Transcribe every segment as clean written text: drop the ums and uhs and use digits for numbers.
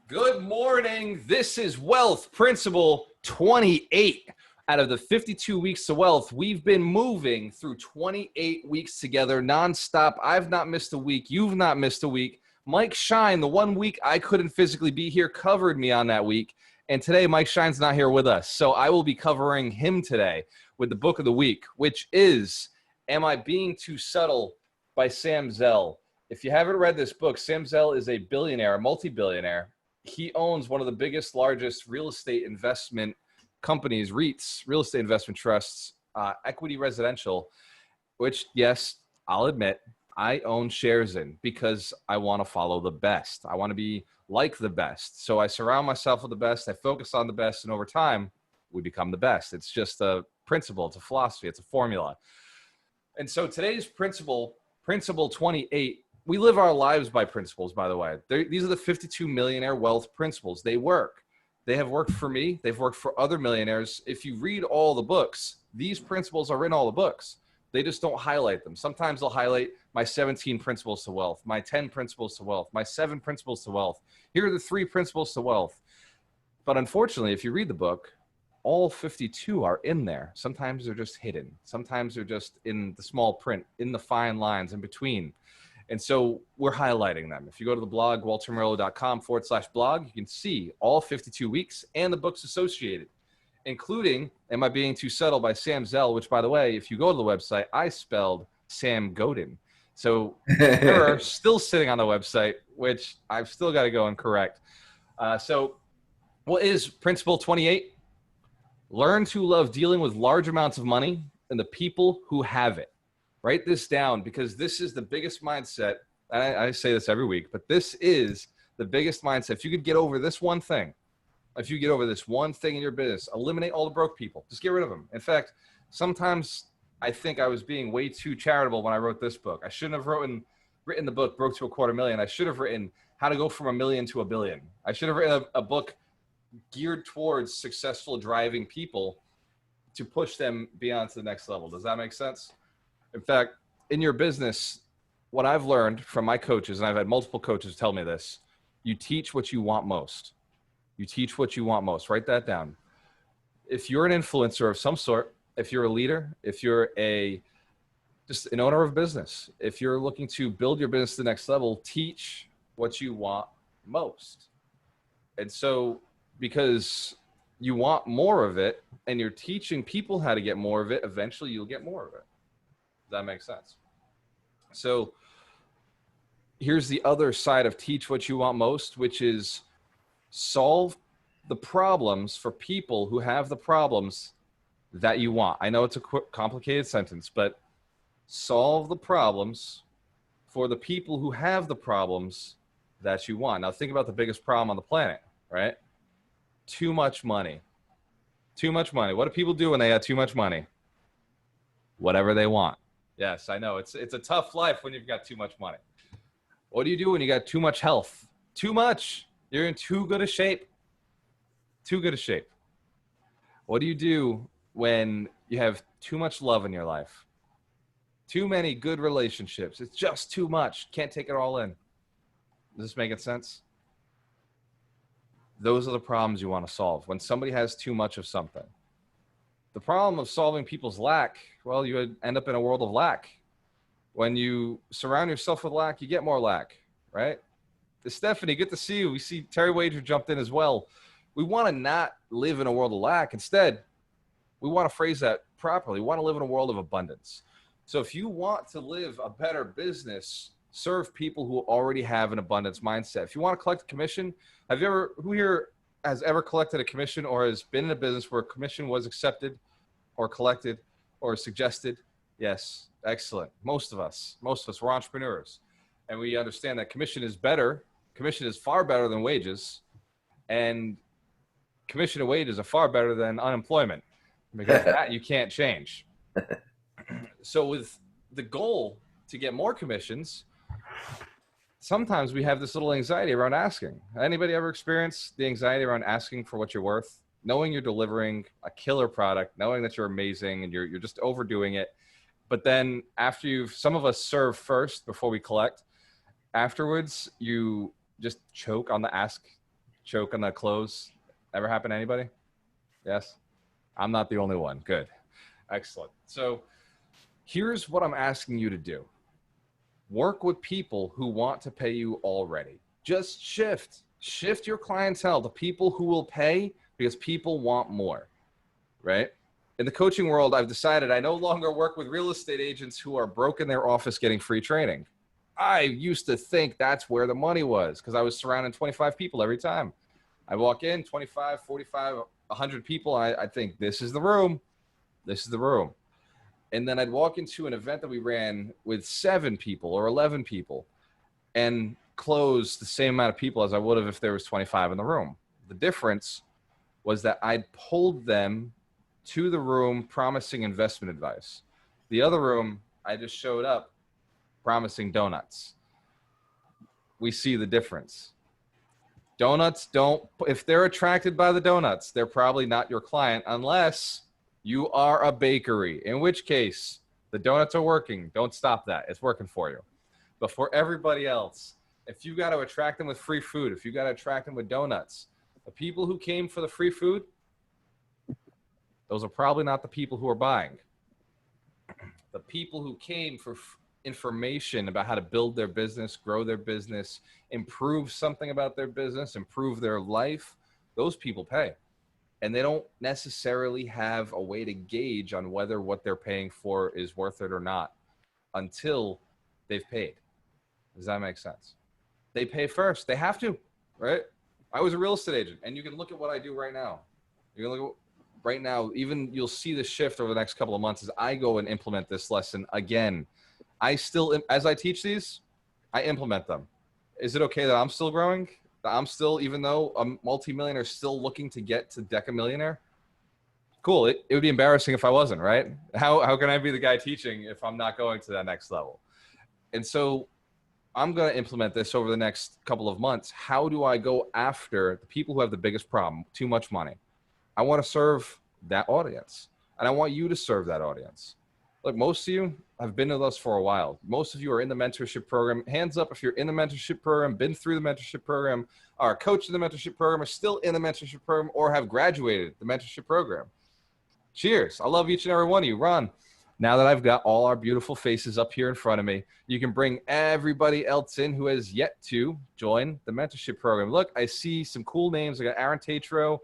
Good morning. This is Wealth Principle 28. Out of the 52 weeks of wealth, we've been moving through 28 weeks together nonstop. I've not missed a week. You've not missed a week. Mike Shine, the 1 week I couldn't physically be here, covered me on that week. And today, Mike Shine's not here with us. So I will be covering him today with the book of the week, which is Am I Being Too Subtle by Sam Zell. If you haven't read this book, Sam Zell is a billionaire, a multi-billionaire. He owns one of the biggest, largest real estate investment companies, REITs, real estate investment trusts, equity residential, which, yes, I'll admit, I own shares in because I want to follow the best. I want to be like the best. So I surround myself with the best. I focus on the best. And over time, we become the best. It's just a principle. It's a philosophy. It's a formula. And so today's principle 28, we live our lives by principles, by the way. These are the 52 millionaire wealth principles. They work. They have worked for me. They've worked for other millionaires. If you read all the books, these principles are in all the books. They just don't highlight them. Sometimes they'll highlight my 17 principles to wealth, my 10 principles to wealth, my 7 principles to wealth. Here are the 3 principles to wealth. But unfortunately, if you read the book, all 52 are in there. Sometimes they're just hidden. Sometimes they're just in the small print, in the fine lines in between. And so we're highlighting them. If you go to the blog, waltermurillo.com/blog, you can see all 52 weeks and the books associated, including Am I Being Too Subtle by Sam Zell, which, by the way, if you go to the website, I spelled Sam Godin. So they're still sitting on the website, which I've still got to go and correct. So what is Principle 28? Learn to love dealing with large amounts of money and the people who have it. Write this down because this is the biggest mindset. I say this every week, but this is the biggest mindset. If you could get over this one thing, if you get over this one thing in your business, eliminate all the broke people. Just get rid of them. In fact, sometimes I think I was being way too charitable when I wrote this book. I shouldn't have written the book Broke to a Quarter Million. I should have written How to Go from $1 million to $1 billion. I should have written a book geared towards successful driving people to push them beyond to the next level. Does that make sense? In fact, in your business, what I've learned from my coaches, and I've had multiple coaches tell me this, you teach what you want most. You teach what you want most. Write that down. If you're an influencer of some sort, if you're a leader, if you're just an owner of business, if you're looking to build your business to the next level, teach what you want most. And so because you want more of it and you're teaching people how to get more of it, eventually you'll get more of it. Does that make sense? So here's the other side of teach what you want most, which is solve the problems for people who have the problems that you want. I know it's a complicated sentence, but solve the problems for the people who have the problems that you want. Now think about the biggest problem on the planet, right? Too much money. Too much money. What do people do when they have too much money? Whatever they want. Yes, I know. It's a tough life when you've got too much money. What do you do when you got too much health? Too much. You're in too good a shape. Too good a shape. What do you do when you have too much love in your life? Too many good relationships. It's just too much. Can't take it all in. Is this making sense? Those are the problems you want to solve. When somebody has too much of something. The problem of solving people's lack, well, you would end up in a world of lack. When you surround yourself with lack, you get more lack, right? Stephanie, good to see you. We see Terry Wager jumped in as well. We want to not live in a world of lack. Instead, we want to phrase that properly. We want to live in a world of abundance. So if you want to live a better business, serve people who already have an abundance mindset. If you want to collect a commission, who here has ever collected a commission or has been in a business where a commission was accepted or collected or suggested? Yes. Excellent. Most of us, we're entrepreneurs and we understand that commission is better. Commission is far better than wages, and commission and wages are far better than unemployment because that you can't change. So with the goal to get more commissions, sometimes we have this little anxiety around asking. Anybody ever experienced the anxiety around asking for what you're worth? Knowing you're delivering a killer product, knowing that you're amazing and you're just overdoing it. But then after some of us serve first before we collect. Afterwards, you just choke on the ask choke on the clothes? Ever happen to anybody? Yes? I'm not the only one. Good. Excellent. So here's what I'm asking you to do. Work with people who want to pay you already. Just shift your clientele to people who will pay because people want more, right? In the coaching world, I've decided I no longer work with real estate agents who are broke in their office getting free training. I used to think that's where the money was because I was surrounding 25 people every time. I walk in, 25, 45, 100 people. I think this is the room. This is the room. And then I'd walk into an event that we ran with 7 people or 11 people and close the same amount of people as I would have if there was 25 in the room. The difference was that I'd pulled them to the room promising investment advice. The other room, I just showed up promising donuts. We see the difference. Donuts don't, if they're attracted by the donuts, they're probably not your client unless you are a bakery, in which case the donuts are working. Don't stop that. It's working for you. But for everybody else, if you got to attract them with free food, if you got to attract them with donuts, the people who came for the free food, those are probably not the people who are buying. The people who came for information about how to build their business, grow their business, improve something about their business, improve their life, those people pay. And they don't necessarily have a way to gauge on whether what they're paying for is worth it or not until they've paid. Does that make sense? They pay first. They have to, right? I was a real estate agent, and you can look at what I do right now. You can look at right now, even you'll see the shift over the next couple of months as I go and implement this lesson again. I still, as I teach these, I implement them. Is it okay that I'm still growing? I'm still, even though a multimillionaire, still looking to get to Millionaire? Cool. It would be embarrassing if I wasn't, right? How can I be the guy teaching if I'm not going to that next level? And so I'm going to implement this over the next couple of months. How do I go after the people who have the biggest problem? Too much money. I want to serve that audience, and I want you to serve that audience. Look, most of you have been with us for a while. Most of you are in the mentorship program. Hands up if you're in the mentorship program, been through the mentorship program, are a coach in the mentorship program, are still in the mentorship program, or have graduated the mentorship program. Cheers. I love each and every one of you. Ron, now that I've got all our beautiful faces up here in front of me, you can bring everybody else in who has yet to join the mentorship program. Look, I see some cool names. I got Aaron Tatro,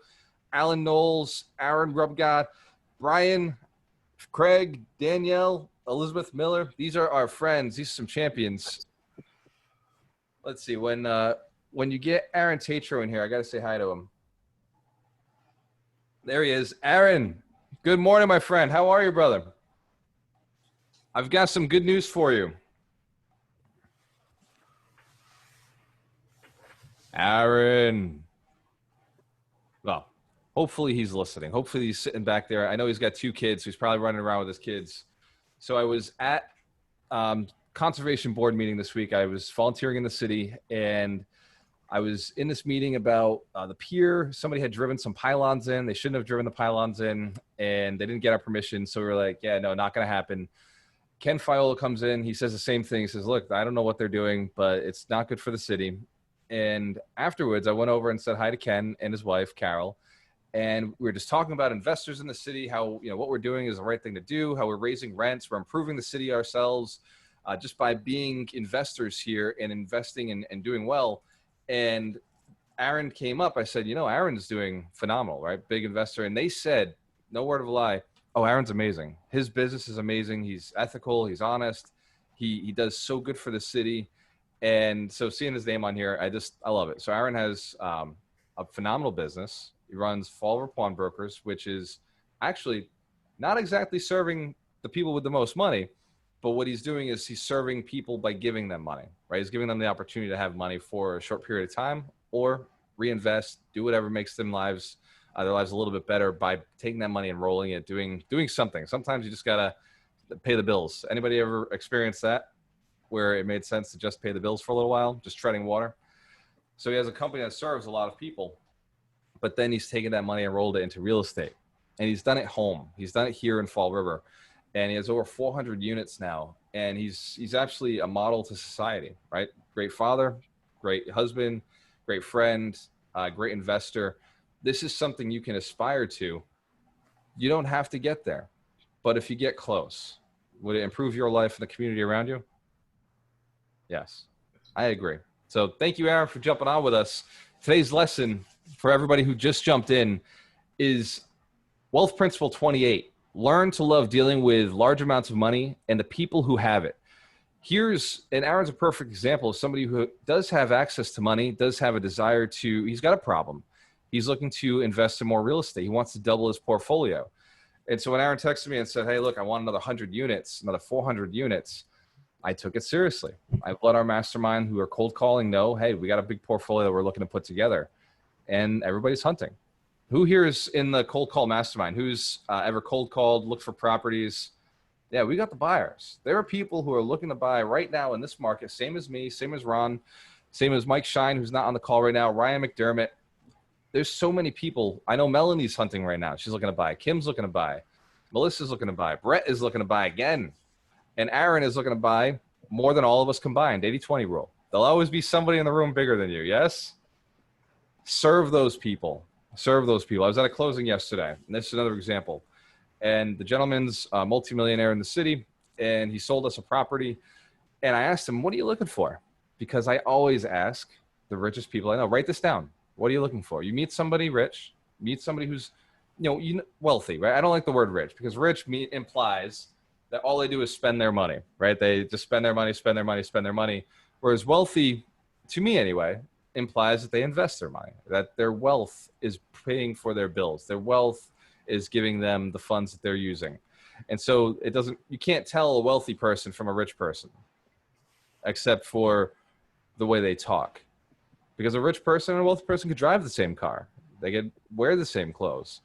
Alan Knowles, Aaron Rubgott, Brian, Craig, Danielle, Elizabeth Miller. These are our friends. These are some champions. Let's see. When you get Aaron Tatro in here, I got to say hi to him. There he is. Aaron, good morning, my friend. How are you, brother? I've got some good news for you. Aaron. Well, hopefully he's listening. Hopefully he's sitting back there. I know he's got 2 kids, so he's probably running around with his kids. So I was at conservation board meeting this week. I was volunteering in the city, and I was in this meeting about the pier. Somebody had driven some pylons in. They shouldn't have driven the pylons in, and they didn't get our permission. So we were like, yeah, no, not going to happen. Ken Fiola comes in. He says the same thing. He says, look, I don't know what they're doing, but it's not good for the city. And afterwards, I went over and said hi to Ken and his wife, Carol. And we were just talking about investors in the city, how, what we're doing is the right thing to do, how we're raising rents, we're improving the city ourselves just by being investors here and investing and doing well. And Aaron came up. I said, Aaron's doing phenomenal, right? Big investor. And they said, no word of a lie, oh, Aaron's amazing. His business is amazing. He's ethical. He's honest. He does so good for the city. And so seeing his name on here, I love it. So Aaron has a phenomenal business. He runs Fall River Pawnbrokers, which is actually not exactly serving the people with the most money, but what he's doing is he's serving people by giving them money, right? He's giving them the opportunity to have money for a short period of time or reinvest, do whatever makes their lives a little bit better by taking that money and rolling it, doing something. Sometimes you just got to pay the bills. Anybody ever experienced that where it made sense to just pay the bills for a little while, just treading water? So he has a company that serves a lot of people, but then he's taken that money and rolled it into real estate. And he's done it home. He's done it here in Fall River. And he has over 400 units now. And he's actually a model to society, right? Great father, great husband, great friend, great investor. This is something you can aspire to. You don't have to get there, but if you get close, would it improve your life and the community around you? Yes, I agree. So thank you, Aaron, for jumping on with us. Today's lesson for everybody who just jumped in is Wealth Principle 28. Learn to love dealing with large amounts of money and the people who have it. And Aaron's a perfect example of somebody who does have access to money, does have a desire to, he's got a problem. He's looking to invest in more real estate. He wants to double his portfolio. And so when Aaron texted me and said, hey, look, I want another 100 units, another 400 units, I took it seriously. I let our mastermind who are cold calling know, hey, we got a big portfolio that we're looking to put together. And everybody's hunting. Who here is in the cold call mastermind? Who's ever cold called, looked for properties? Yeah, we got the buyers. There are people who are looking to buy right now in this market, same as me, same as Ron, same as Mike Shine, who's not on the call right now, Ryan McDermott. There's so many people. I know Melanie's hunting right now. She's looking to buy. Kim's looking to buy. Melissa's looking to buy. Brett is looking to buy again. And Aaron is looking to buy more than all of us combined, 80-20 rule. There'll always be somebody in the room bigger than you, yes? Serve those people. Serve those people. I was at a closing yesterday, and this is another example. And the gentleman's a multimillionaire in the city, and he sold us a property. And I asked him, what are you looking for? Because I always ask the richest people I know, write this down. What are you looking for? You meet somebody rich, meet somebody who's, wealthy, right? I don't like the word rich because rich implies that all they do is spend their money, right? They just spend their money, spend their money, spend their money. Whereas wealthy, to me anyway, implies that they invest their money, that their wealth is paying for their bills. Their wealth is giving them the funds that they're using. And so you can't tell a wealthy person from a rich person, except for the way they talk. Because a rich person and a wealthy person could drive the same car. They could wear the same clothes.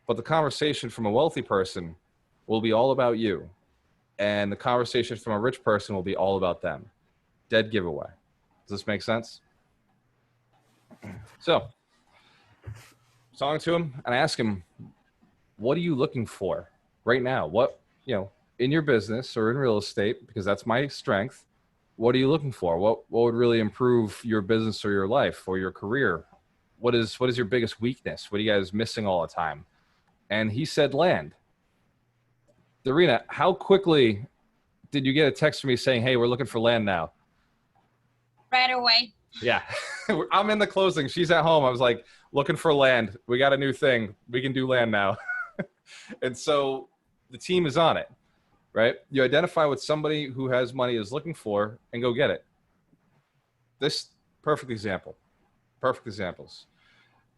But the conversation from a wealthy person will be all about you. And the conversation from a rich person will be all about them. Dead giveaway. Does this make sense? So, talking to him, and I ask him, what are you looking for right now? What, in your business or in real estate, because that's my strength, what are you looking for? What would really improve your business or your life or your career? What is your biggest weakness? What are you guys missing all the time? And he said land. Darina, how quickly did you get a text from me saying, hey, we're looking for land now? Right away. Yeah. I'm in the closing. She's at home. I was like, looking for land. We got a new thing. We can do land now. And so the team is on it, right? You identify what somebody who has money is looking for and go get it. This perfect example. Perfect examples.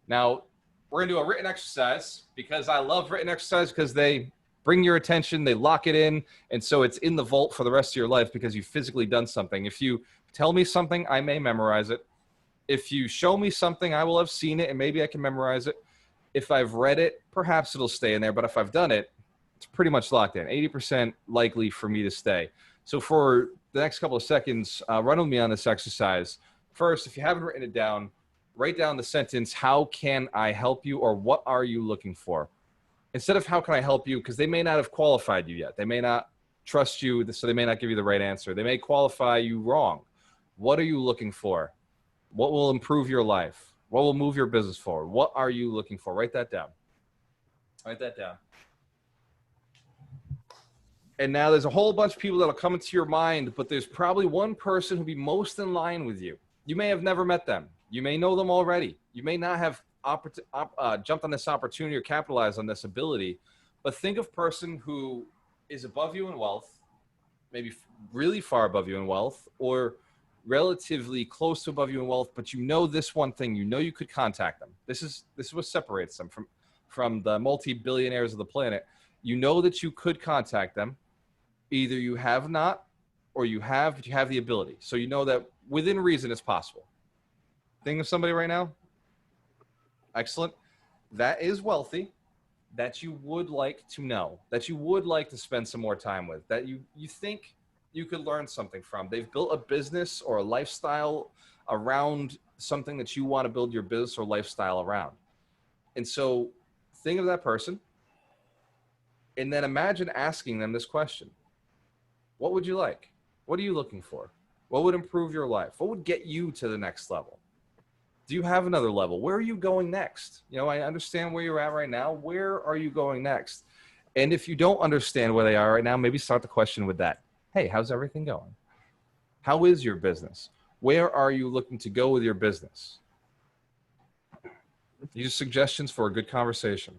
Now, we're going to do a written exercise because I love written exercise because they bring your attention, they lock it in, and so it's in the vault for the rest of your life because you've physically done something. If you tell me something, I may memorize it. If you show me something, I will have seen it and maybe I can memorize it. If I've read it, perhaps it'll stay in there, but if I've done it, it's pretty much locked in, 80% likely for me to stay. So for the next couple of seconds, run with me on this exercise. First, if you haven't written it down, write down the sentence, how can I help you, or what are you looking for? Instead of how can I help you, because they may not have qualified you yet. They may not trust you, so they may not give you the right answer. They may qualify you wrong. What are you looking for? What will improve your life? What will move your business forward? What are you looking for? Write that down. Write that down. And now there's a whole bunch of people that'll come into your mind, but there's probably one person who'll be most in line with you. You may have never met them. You may know them already. You may not have jumped on this opportunity or capitalized on this ability, but think of a person who is above you in wealth, maybe really far above you in wealth, or relatively close to above you in wealth, but you know this one thing, you know you could contact them. This is what separates them from the multi-billionaires of the planet. You know that you could contact them. Either you have not, or you have, but you have the ability. So you know that within reason it's possible. Think of somebody right now. Excellent. That is wealthy, that you would like to know, that you would like to spend some more time with, that you think you could learn something from. They've built a business or a lifestyle around something that you want to build your business or lifestyle around. And so think of that person and then imagine asking them this question. What would you like? What are you looking for? What would improve your life? What would get you to the next level? Do you have another level? Where are you going next? You know, I understand where you're at right now. Where are you going next? And if you don't understand where they are right now, maybe start the question with that. Hey, how's everything going? How is your business? Where are you looking to go with your business? These are suggestions for a good conversation.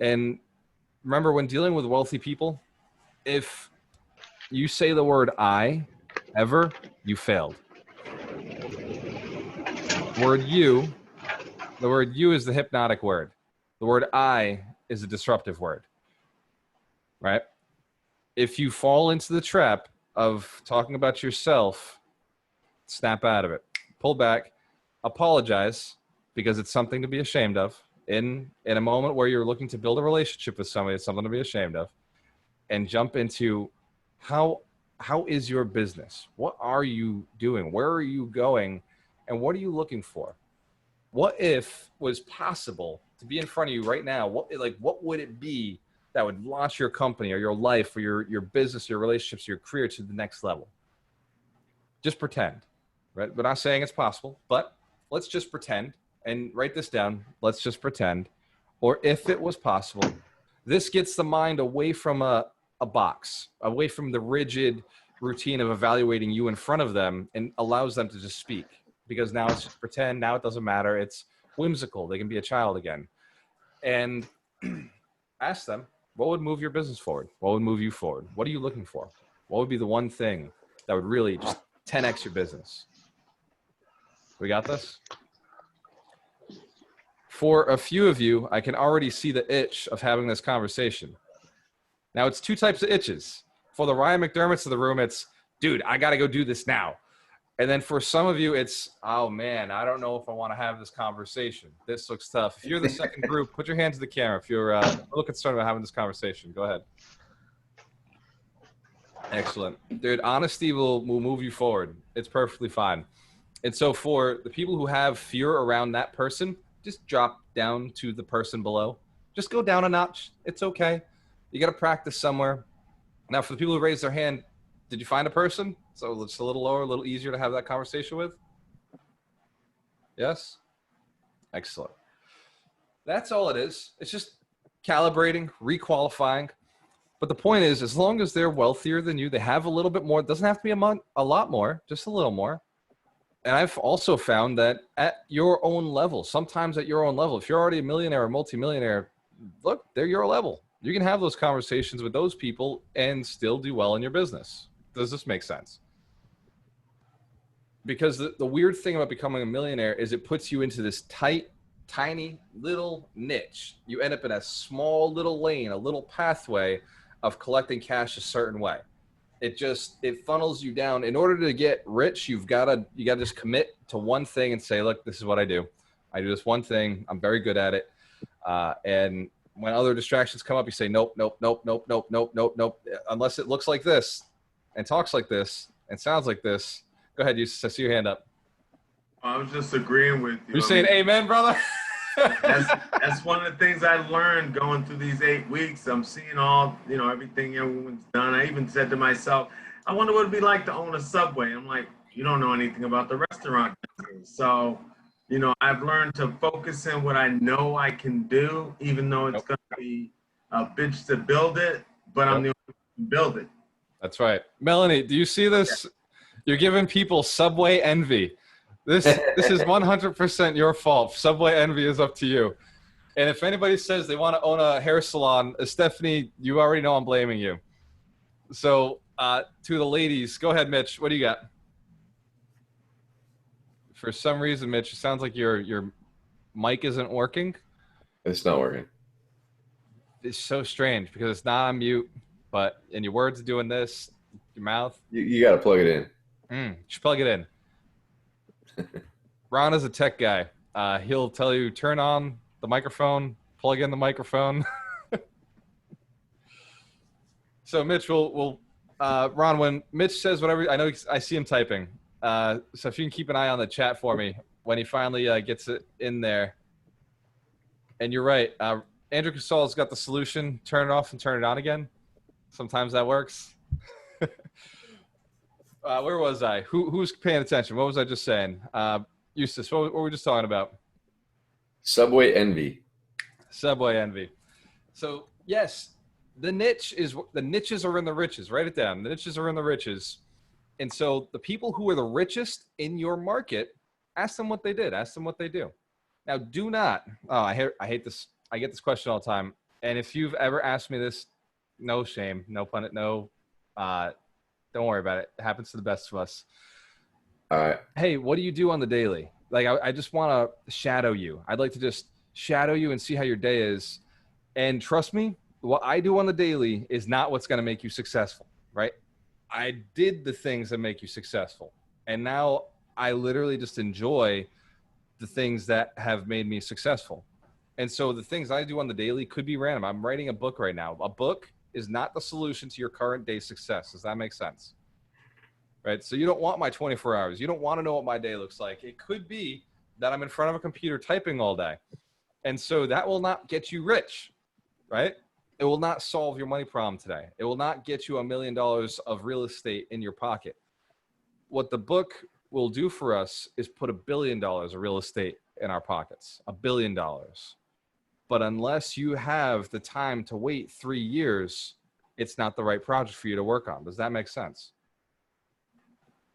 And remember, when dealing with wealthy people, if you say the word I ever, you failed. The word you is the hypnotic word. The word I is a disruptive word, right? If you fall into the trap of talking about yourself, snap out of it. Pull back, apologize, because it's something to be ashamed of. In a moment where you're looking to build a relationship with somebody, it's something to be ashamed of. And jump into how is your business? What are you doing? Where are you going? And what are you looking for? What if was possible to be in front of you right now? What would it be that would launch your company or your life or your business, your relationships, your career to the next level? Just pretend, right? We're not saying it's possible, but let's just pretend and write this down. Let's just pretend. Or if it was possible, this gets the mind away from a box, away from the rigid routine of evaluating you in front of them, and allows them to just speak. Because now it's just pretend. Now it doesn't matter. It's whimsical. They can be a child again. And ask them, what would move your business forward? What would move you forward? What are you looking for? What would be the one thing that would really just 10x your business? We got this? For a few of you, I can already see the itch of having this conversation. Now, it's two types of itches. For the Ryan McDermotts of the room, it's, dude, I got to go do this now. And then for some of you, it's, oh, man, I don't know if I want to have this conversation. This looks tough. If you're the second group, put your hand to the camera. If you're a little concerned about having this conversation, go ahead. Excellent. Dude, honesty will move you forward. It's perfectly fine. And so for the people who have fear around that person, just drop down to the person below. Just go down a notch. It's okay. You got to practice somewhere. Now, for the people who raised their hand, did you find a person? So it's a little lower, a little easier to have that conversation with? Yes? Excellent. That's all it is. It's just calibrating, requalifying. But the point is, as long as they're wealthier than you, they have a little bit more. It doesn't have to be a lot more, just a little more. And I've also found that at your own level, sometimes at your own level, if you're already a millionaire or multimillionaire, look, they're your level. You can have those conversations with those people and still do well in your business. Does this make sense? Because the weird thing about becoming a millionaire is it puts you into this tight, tiny little niche. You end up in a small little lane, a little pathway of collecting cash a certain way. It funnels you down. In order to get rich, you gotta just commit to one thing and say, look, this is what I do. I do this one thing. I'm very good at it. And when other distractions come up, you say, nope, nope, nope, nope, nope, nope, nope, nope. Unless it looks like this and talks like this and sounds like this. Go ahead, Yusuf. I see your hand up. I was just agreeing with you. You're saying amen, brother? That's one of the things I learned going through these 8 weeks. I'm seeing all, everything everyone's done. I even said to myself, I wonder what it'd be like to own a Subway. I'm like, you don't know anything about the restaurant business. So, I've learned to focus in what I know I can do, even though it's going to be a bitch to build it, but I'm the only one who can build it. That's right. Melanie, do you see this? Yeah. You're giving people Subway envy. This is 100% your fault. Subway envy is up to you. And if anybody says they want to own a hair salon, Stephanie, you already know I'm blaming you. So to the ladies, go ahead, Mitch. What do you got? For some reason, Mitch, it sounds like your mic isn't working. It's not working. It's so strange because it's not on mute, and your words are doing this, your mouth. You got to plug it in. You should plug it in. Ron is a tech guy. He'll tell you, turn on the microphone, plug in the microphone. So Mitch will Ron, when Mitch says whatever, I know I see him typing. So if you can keep an eye on the chat for me when he finally gets it in there. And you're right. Andrew Casal's got the solution. Turn it off and turn it on again. Sometimes that works. Where was I? Who's paying attention? What was I just saying? Eustace, what were we just talking about? Subway envy. Subway envy. So yes, the niches are in the riches. Write it down. The niches are in the riches. And so the people who are the richest in your market, ask them what they did. Ask them what they do. Now, do not. Oh, I hate this. I get this question all the time. And if you've ever asked me this, no shame, no pun, no. Don't worry about it. It happens to the best of us. All right. Hey, what do you do on the daily? Like, I just want to shadow you. I'd like to just shadow you and see how your day is. And trust me, what I do on the daily is not what's going to make you successful, right? I did the things that make you successful. And now I literally just enjoy the things that have made me successful. And so the things I do on the daily could be random. I'm writing a book right now. A book is not the solution to your current day success. Does that make sense? Right? So you don't want my 24 hours. You don't want to know what my day looks like. It could be that I'm in front of a computer typing all day. And so that will not get you rich, right? It will not solve your money problem today. It will not get you $1 million of real estate in your pocket. What the book will do for us is put $1 billion of real estate in our pockets, $1 billion. But unless you have the time to wait 3 years, it's not the right project for you to work on. Does that make sense?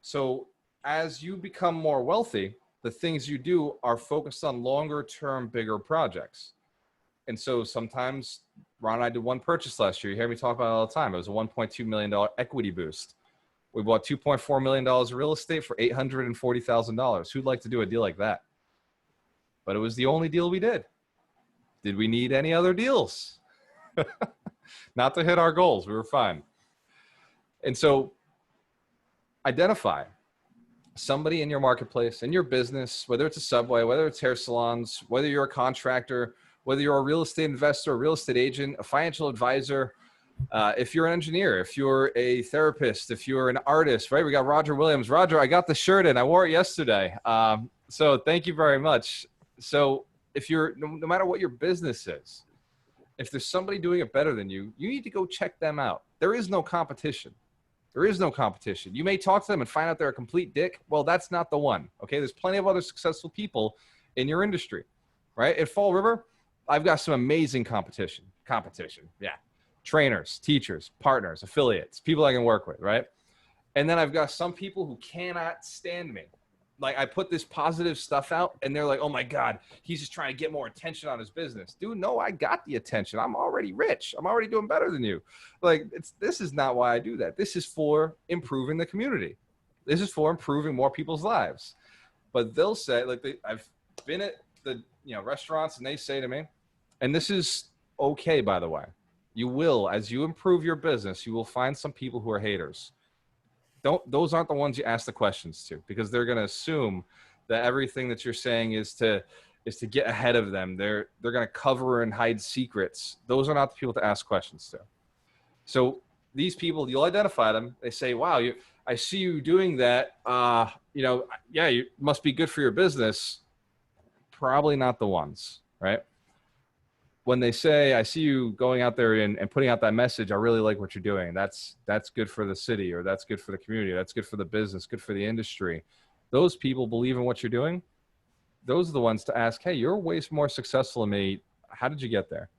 So as you become more wealthy, the things you do are focused on longer term, bigger projects. And so sometimes Ron and I did one purchase last year. You hear me talk about it all the time. It was a $1.2 million equity boost. We bought $2.4 million of real estate for $840,000. Who'd like to do a deal like that? But it was the only deal we did. Did we need any other deals? Not to hit our goals. We were fine. And so identify somebody in your marketplace, in your business, whether it's a Subway, whether it's hair salons, whether you're a contractor, whether you're a real estate investor, a real estate agent, a financial advisor, if you're an engineer, if you're a therapist, if you're an artist, right? We got Roger Williams. Roger, I got the shirt in. I wore it yesterday. So thank you very much. So if you're, no matter what your business is, if there's somebody doing it better than you, you need to go check them out. There is no competition. There is no competition. You may talk to them and find out they're a complete dick. Well, that's not the one. Okay. There's plenty of other successful people in your industry, right? At Fall River, I've got some amazing competition. Yeah. Trainers, teachers, partners, affiliates, people I can work with, right? And then I've got some people who cannot stand me. Like, I put this positive stuff out and they're like, oh my God, he's just trying to get more attention on his business. Dude, no, I got the attention. I'm already rich. I'm already doing better than you. Like, this is not why I do that. This is for improving the community. This is for improving more people's lives. But they'll say, like, I've been at the restaurants and they say to me, and this is okay, by the way, you will, as you improve your business, you will find some people who are haters. Those aren't the ones you ask the questions to, because they're going to assume that everything that you're saying is to get ahead of them. They're going to cover and hide secrets. Those are not the people to ask questions to. So these people, you'll identify them. They say, wow, I see you doing that. Yeah, you must be good for your business. Probably not the ones, right? When they say, I see you going out there and putting out that message, I really like what you're doing. That's good for the city, or that's good for the community. That's good for the business, good for the industry. Those people believe in what you're doing. Those are the ones to ask, hey, you're way more successful than me. How did you get there?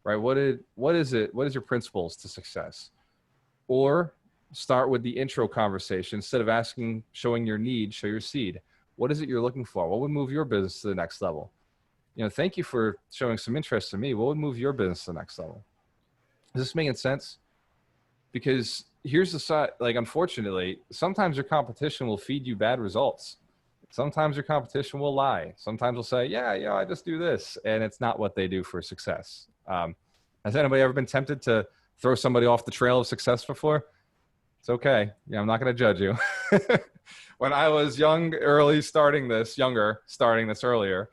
Right? What is your principles to success? Or start with the intro conversation. Instead of showing your need, show your seed. What is it you're looking for? What would move your business to the next level? Thank you for showing some interest in me. What would move your business to the next level? Is this making sense? Because here's the side, like, unfortunately, sometimes your competition will feed you bad results. Sometimes your competition will lie. Sometimes they'll say, yeah, I just do this. And it's not what they do for success. Has anybody ever been tempted to throw somebody off the trail of success before? It's okay. Yeah, I'm not going to judge you. When I was younger, starting this earlier,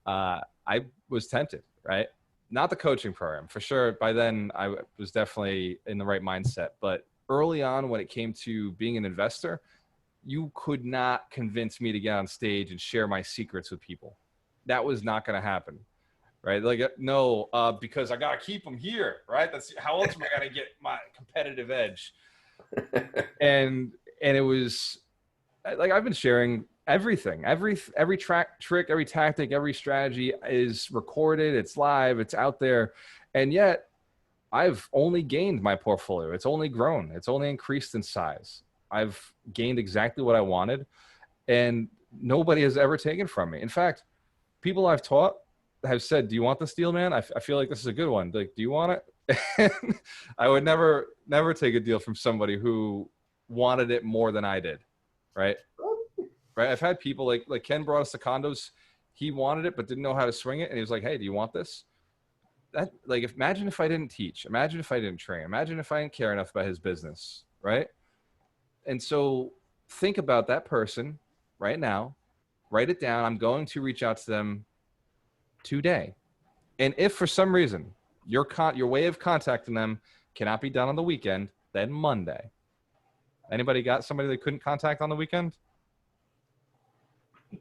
I was tempted, right? Not the coaching program, for sure. By then, I was definitely in the right mindset. But early on, when it came to being an investor, you could not convince me to get on stage and share my secrets with people. That was not going to happen, right? Like, no, because I got to keep them here, right? That's how else am I going to get my competitive edge? And it was like, I've been sharing everything, every trick, every tactic, every strategy is recorded. It's live. It's out there. And yet I've only gained my portfolio. It's only grown. It's only increased in size. I've gained exactly what I wanted, and nobody has ever taken from me. In fact, people I've taught have said, "Do you want this deal, man? I feel like this is a good one. Like, do you want it?" And I would never take a deal from somebody who wanted it more than I did, right? Right. I've had people like Ken brought us the condos. He wanted it, but didn't know how to swing it, and he was like, "Hey, do you want this?" That, like, imagine if I didn't teach. Imagine if I didn't train. Imagine if I didn't care enough about his business, right? And so think about that person right now. Write it down. I'm going to reach out to them today. And if for some reason your way of contacting them cannot be done on the weekend, then Monday. Anybody got somebody they couldn't contact on the weekend?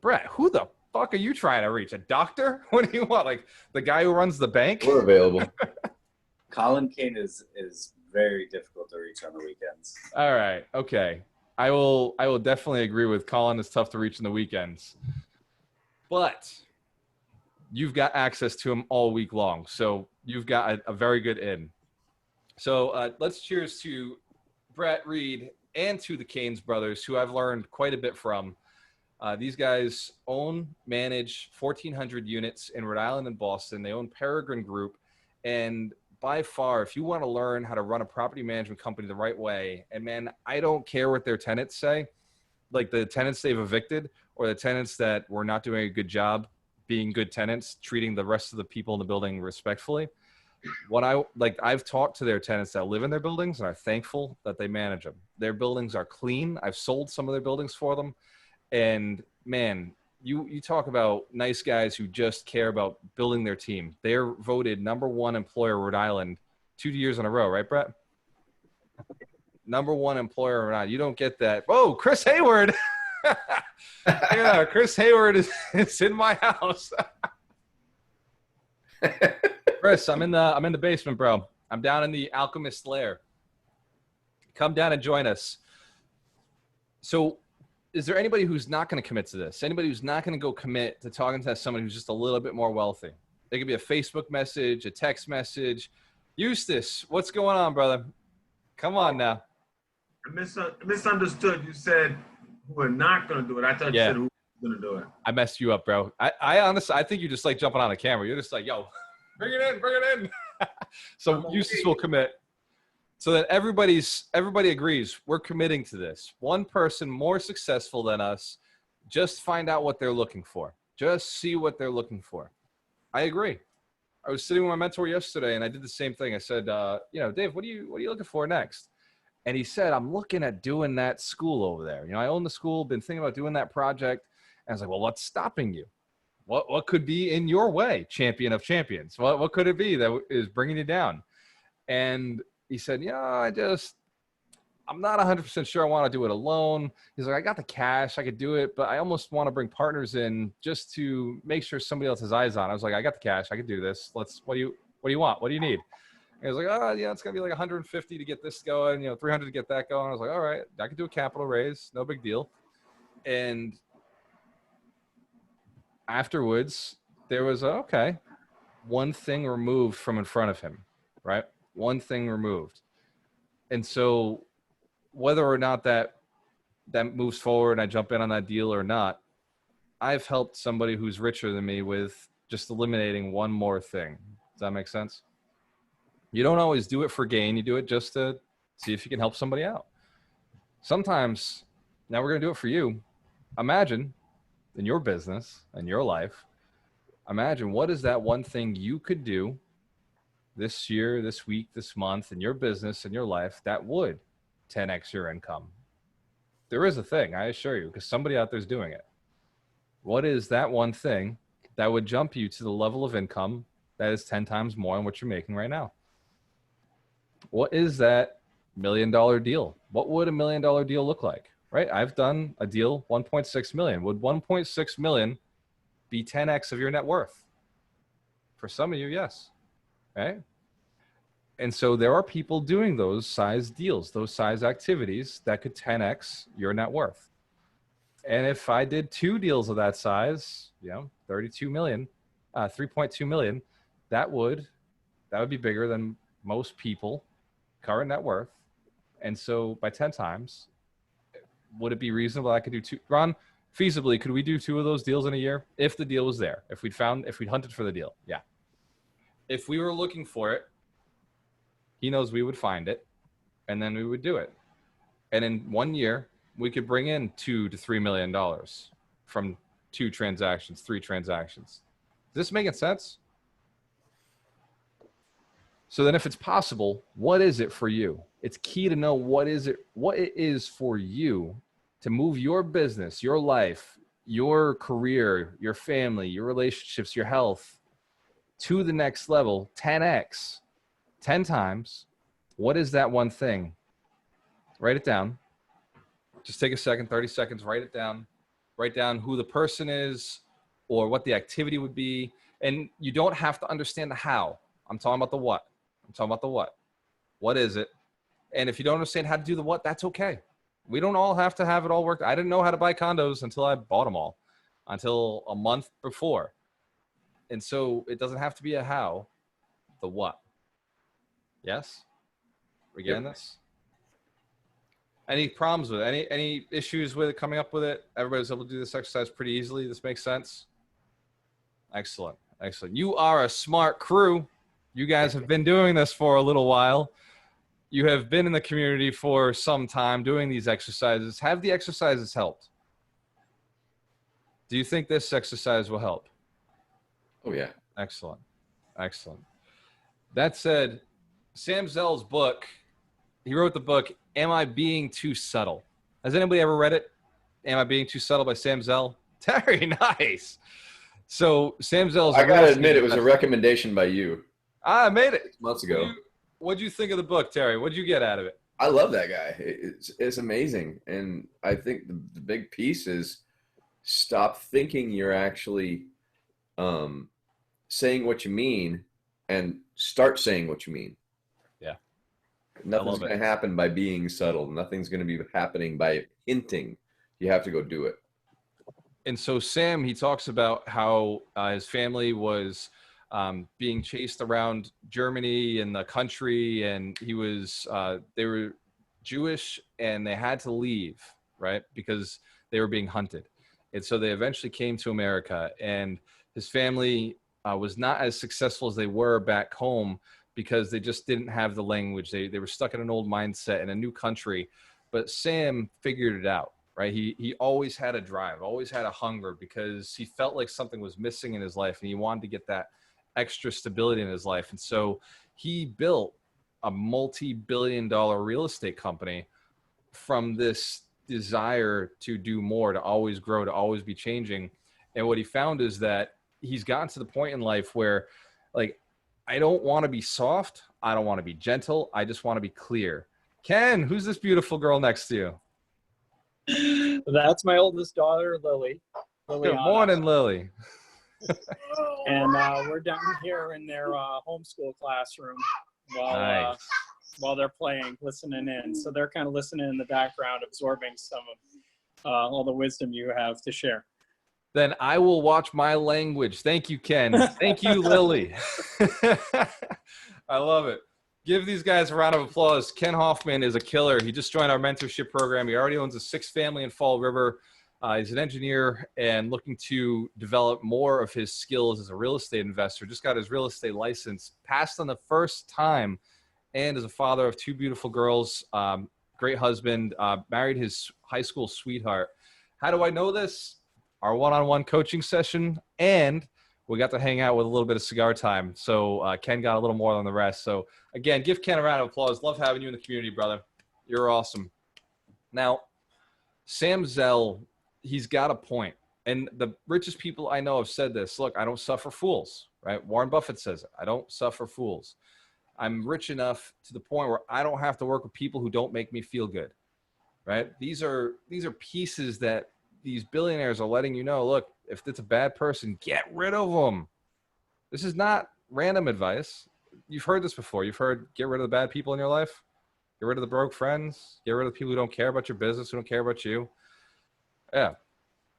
Brett, who the fuck are you trying to reach? A doctor? What do you want? Like the guy who runs the bank? We're available. Colin Kane is very difficult to reach on the weekends. All right. Okay. I will definitely agree with Colin. It's tough to reach in the weekends. But you've got access to him all week long. So you've got a very good in. So let's cheers to Brett Reed and to the Canes brothers, who I've learned quite a bit from. These guys manage 1,400 units in Rhode Island and Boston. They own Peregrine Group. And by far, if you want to learn how to run a property management company the right way, and man, I don't care what their tenants say, like the tenants they've evicted or the tenants that were not doing a good job being good tenants, treating the rest of the people in the building respectfully. I've talked to their tenants that live in their buildings and are thankful that they manage them. Their buildings are clean. I've sold some of their buildings for them. And man, you talk about nice guys who just care about building their team. They're voted #1 employer in Rhode Island 2 years in a row, right, Brett? #1 employer in Rhode Island. You don't get that. Oh, Chris Hayward. Yeah, Chris Hayward is in my house. Chris, I'm in the basement, bro. I'm down in the Alchemist lair. Come down and join us. So, is there anybody who's not going to commit to this? Anybody who's not going to go commit to talking to somebody who's just a little bit more wealthy? It could be a Facebook message, a text message. Eustace, what's going on, brother? Come on now. I misunderstood. You said who are not going to do it. I thought you said who was going to do it. I messed you up, bro. I honestly, I think you just like jumping on the camera. You're just like, yo, bring it in. So Eustace will commit. So that everybody agrees we're committing to this. One person more successful than us, just find out what they're looking for. Just see what they're looking for. I agree. I was sitting with my mentor yesterday and I did the same thing. I said, Dave, what are you looking for next? And he said, I'm looking at doing that school over there. I own the school, been thinking about doing that project. And I was like, well, what's stopping you? What could be in your way, champion of champions? What could it be that is bringing you down? And he said, I'm not 100% sure I want to do it alone. He's like, I got the cash, I could do it, but I almost want to bring partners in just to make sure somebody else has eyes on. I was like, I got the cash, I could do this. What do you want? What do you need? And he was like, it's gonna be like 150 to get this going, 300 to get that going. I was like, all right, I could do a capital raise, no big deal. And afterwards, there was one thing removed from in front of him, right? One thing removed. And so whether or not that moves forward and I jump in on that deal or not, I've helped somebody who's richer than me with just eliminating one more thing. Does that make sense? You don't always do it for gain. You do it just to see if you can help somebody out. Sometimes, now we're going to do it for you. Imagine in your business, in your life, imagine what is that one thing you could do this year, this week, this month, in your business, in your life, that would 10x your income. There is a thing, I assure you, because somebody out there is doing it. What is that one thing that would jump you to the level of income that is 10 times more than what you're making right now? What is that $1 million deal? What would a $1 million deal look like, right? I've done a deal, 1.6 million. Would 1.6 million be 10x of your net worth? For some of you, yes. Right? And so there are people doing those size deals, those size activities that could 10x your net worth. And if I did 2 deals of that size, 32 million, 3.2 million, that would be bigger than most people current net worth. And so by 10 times, would it be reasonable I could do 2? Ron, feasibly, could we do 2 of those deals in a year if the deal was there? If we'd hunted for the deal? Yeah. If we were looking for it, he knows we would find it, and then we would do it. And in 1 year, we could bring in $2 to $3 million from 2 transactions, 3 transactions. Is this making sense? So then if it's possible, what is it for you? It's key to know what it is for you to move your business, your life, your career, your family, your relationships, your health to the next level, 10x, 10 times. What is that one thing? Write it down. Just take a second, 30 seconds, write it down. Write down who the person is or what the activity would be. And you don't have to understand the how. I'm talking about the what. What is it? And if you don't understand how to do the what, that's okay. We don't all have to have it all worked. I didn't know how to buy condos until I bought them all, until a month before. And so it doesn't have to be a how, the what. Yes? We getting this? Any problems with it? Any issues with it, coming up with it? Everybody's able to do this exercise pretty easily. This makes sense? Excellent. You are a smart crew. You guys have been doing this for a little while. You have been in the community for some time doing these exercises. Have the exercises helped? Do you think this exercise will help? Oh, yeah. Excellent. That said, Sam Zell's book, he wrote the book, Am I Being Too Subtle? Has anybody ever read it? Am I Being Too Subtle by Sam Zell? Very nice. So Sam Zell's I got to admit, it was a recommendation by you. I made it 6 months ago. What'd you think of the book, Terry? What'd you get out of it? I love that guy. It's amazing. And I think the big piece is stop thinking you're actually saying what you mean and start saying what you mean. Yeah. Nothing's going to happen by being subtle. Nothing's going to be happening by hinting. You have to go do it. And so Sam, he talks about how his family was being chased around Germany and the country, and he was they were Jewish and they had to leave, right, because they were being hunted. And so they eventually came to America, and his family was not as successful as they were back home because they just didn't have the language. They were stuck in an old mindset in a new country. But Sam figured it out, right? He always had a drive, always had a hunger, because he felt like something was missing in his life and he wanted to get that extra stability in his life. And so he built a multi-billion-dollar real estate company from this desire to do more, to always grow, to always be changing. And what he found is that he's gotten to the point in life where, like, I don't want to be soft. I don't want to be gentle. I just want to be clear. Ken, who's this beautiful girl next to you? That's my oldest daughter, Lily. Good morning, Lily. And we're down here in their homeschool classroom while they're playing, listening in. So they're kind of listening in the background, absorbing some of all the wisdom you have to share. Then I will watch my language. Thank you, Ken. Thank you, Lily. I love it. Give these guys a round of applause. Ken Hoffman is a killer. He just joined our mentorship program. He already owns a 6 family in Fall River. He's an engineer and looking to develop more of his skills as a real estate investor. Just got his real estate license, passed on the first time, and is a father of 2 beautiful girls, great husband, married his high school sweetheart. How do I know this? Our one-on-one coaching session, and we got to hang out with a little bit of cigar time. So Ken got a little more than the rest. So again, give Ken a round of applause. Love having you in the community, brother. You're awesome. Now, Sam Zell, he's got a point. And the richest people I know have said this. Look, I don't suffer fools, right? Warren Buffett says it. I don't suffer fools. I'm rich enough to the point where I don't have to work with people who don't make me feel good, right? These are pieces that these billionaires are letting you know, look, if it's a bad person, get rid of them. This is not random advice. You've heard this before. You've heard, get rid of the bad people in your life. Get rid of the broke friends. Get rid of the people who don't care about your business, who don't care about you. Yeah.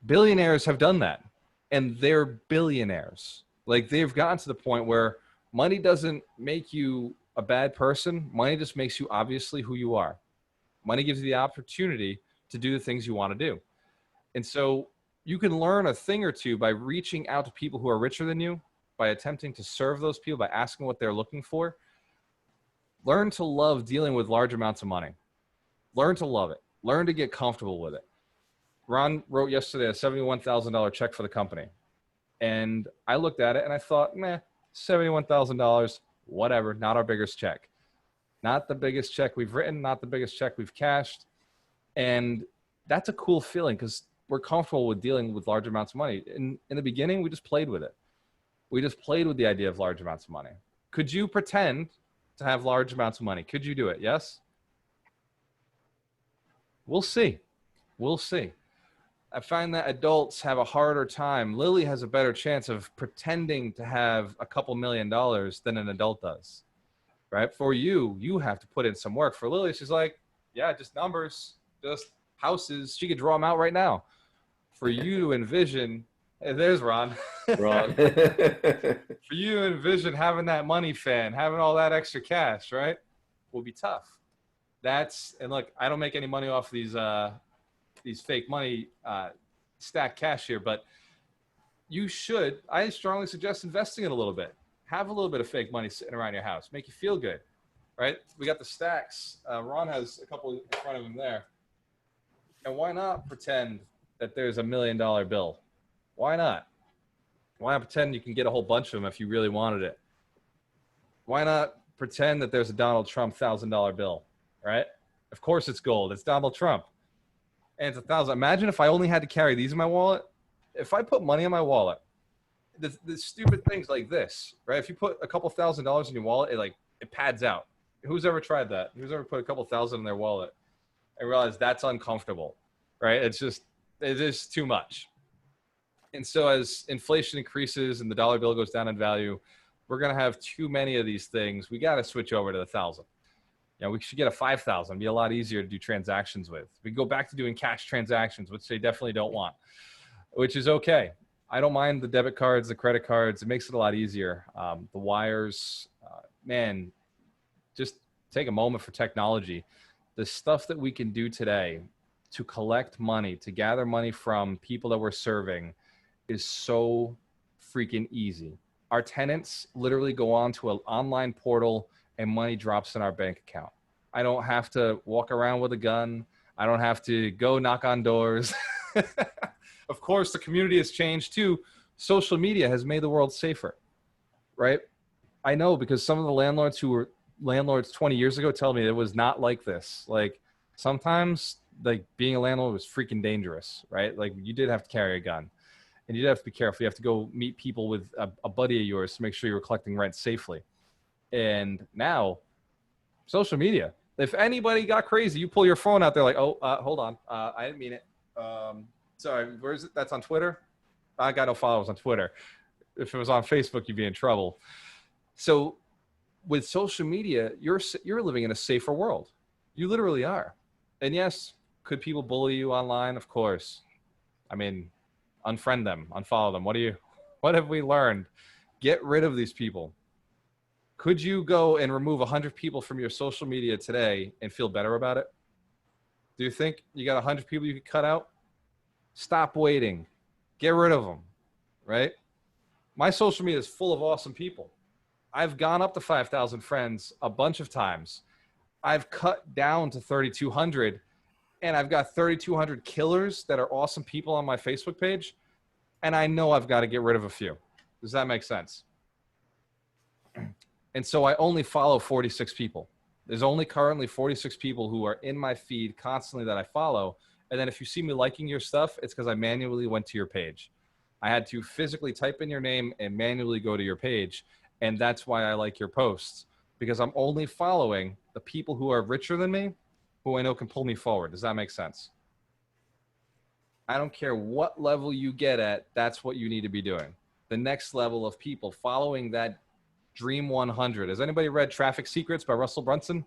Billionaires have done that, and they're billionaires. Like, they've gotten to the point where money doesn't make you a bad person. Money just makes you obviously who you are. Money gives you the opportunity to do the things you want to do. And so you can learn a thing or two by reaching out to people who are richer than you, by attempting to serve those people, by asking what they're looking for. Learn to love dealing with large amounts of money. Learn to love it. Learn to get comfortable with it. Ron wrote yesterday a $71,000 check for the company. And I looked at it and I thought, meh, $71,000, whatever, not our biggest check. Not the biggest check we've written, not the biggest check we've cashed. And that's a cool feeling because we're comfortable with dealing with large amounts of money. In the beginning, we just played with it. We just played with the idea of large amounts of money. Could you pretend to have large amounts of money? Could you do it? Yes? We'll see. We'll see. I find that adults have a harder time. Lily has a better chance of pretending to have a couple $1 million than an adult does, right? For you, you have to put in some work. For Lily, she's like, yeah, just numbers, just houses. She could draw them out right now. For you to envision, hey, there's Ron. Ron. For you to envision having that money fan, having all that extra cash, right, will be tough. And look, I don't make any money off these fake money stacked cash here, but I strongly suggest investing it a little bit. Have a little bit of fake money sitting around your house, make you feel good, right? We got the stacks. Ron has a couple in front of him there. And why not pretend that there's $1 million bill? Why not? Why not pretend you can get a whole bunch of them if you really wanted it? Why not pretend that there's a Donald Trump $1,000 bill, right? Of course it's gold. It's Donald Trump. And it's $1,000. Imagine if I only had to carry these in my wallet. If I put money in my wallet, the stupid things like this, right? If you put a couple $1,000s in your wallet, it pads out. Who's ever tried that? Who's ever put a couple thousand in their wallet and realized that's uncomfortable, right? It is too much. And so as inflation increases and the dollar bill goes down in value, we're going to have too many of these things. We got to switch over to the 1,000. We should get a 5,000. It'd be a lot easier to do transactions with. We go back to doing cash transactions, which they definitely don't want, which is okay. I don't mind the debit cards, the credit cards. It makes it a lot easier. The wires, man, just take a moment for technology. The stuff that we can do today to collect money, to gather money from people that we're serving is so freaking easy. Our tenants literally go on to an online portal and money drops in our bank account. I don't have to walk around with a gun. I don't have to go knock on doors. Of course, the community has changed too. Social media has made the world safer, right? I know because some of the landlords who were landlords 20 years ago tell me it was not like this. Like sometimes being a landlord was freaking dangerous, right? Like you did have to carry a gun and you did have to be careful. You have to go meet people with a buddy of yours to make sure you were collecting rent safely. And now social media, if anybody got crazy, you pull your phone out there like, oh, hold on. I didn't mean it. Sorry, where is it? That's on Twitter. I got no followers on Twitter. If it was on Facebook, you'd be in trouble. So with social media, you're living in a safer world. You literally are. And yes, could people bully you online? Of course. I mean, unfriend them, unfollow them. What have we learned? Get rid of these people. Could you go and remove 100 people from your social media today and feel better about it? Do you think you got 100 people you could cut out? Stop waiting. Get rid of them, right? My social media is full of awesome people. I've gone up to 5,000 friends a bunch of times. I've cut down to 3,200, and I've got 3,200 killers that are awesome people on my Facebook page, and I know I've got to get rid of a few. Does that make sense? And so I only follow 46 people. There's only currently 46 people who are in my feed constantly that I follow. And then if you see me liking your stuff, it's because I manually went to your page. I had to physically type in your name and manually go to your page. And that's why I like your posts, because I'm only following the people who are richer than me, who I know can pull me forward. Does that make sense? I don't care what level you get at, that's what you need to be doing. The next level of people following that Dream 100. Has anybody read Traffic Secrets by Russell Brunson?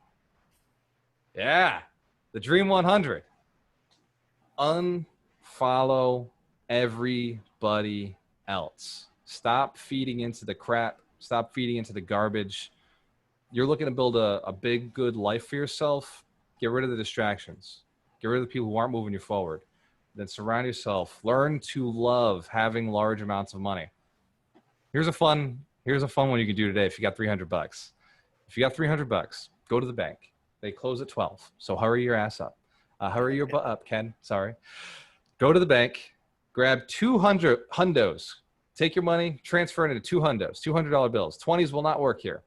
Yeah, the Dream 100. Unfollow everybody else. Stop feeding into the crap. Stop feeding into the garbage. You're looking to build a big, good life for yourself. Get rid of the distractions. Get rid of the people who aren't moving you forward. Then surround yourself. Learn to love having large amounts of money. Here's a fun one you can do today if you got $300. If you got $300, go to the bank. They close at 12, so hurry your ass up. Hurry your butt up, Ken. Sorry. Go to the bank, grab 200 hundos. Take your money, transfer it into 2 hundos, $200 bills. 20s will not work here.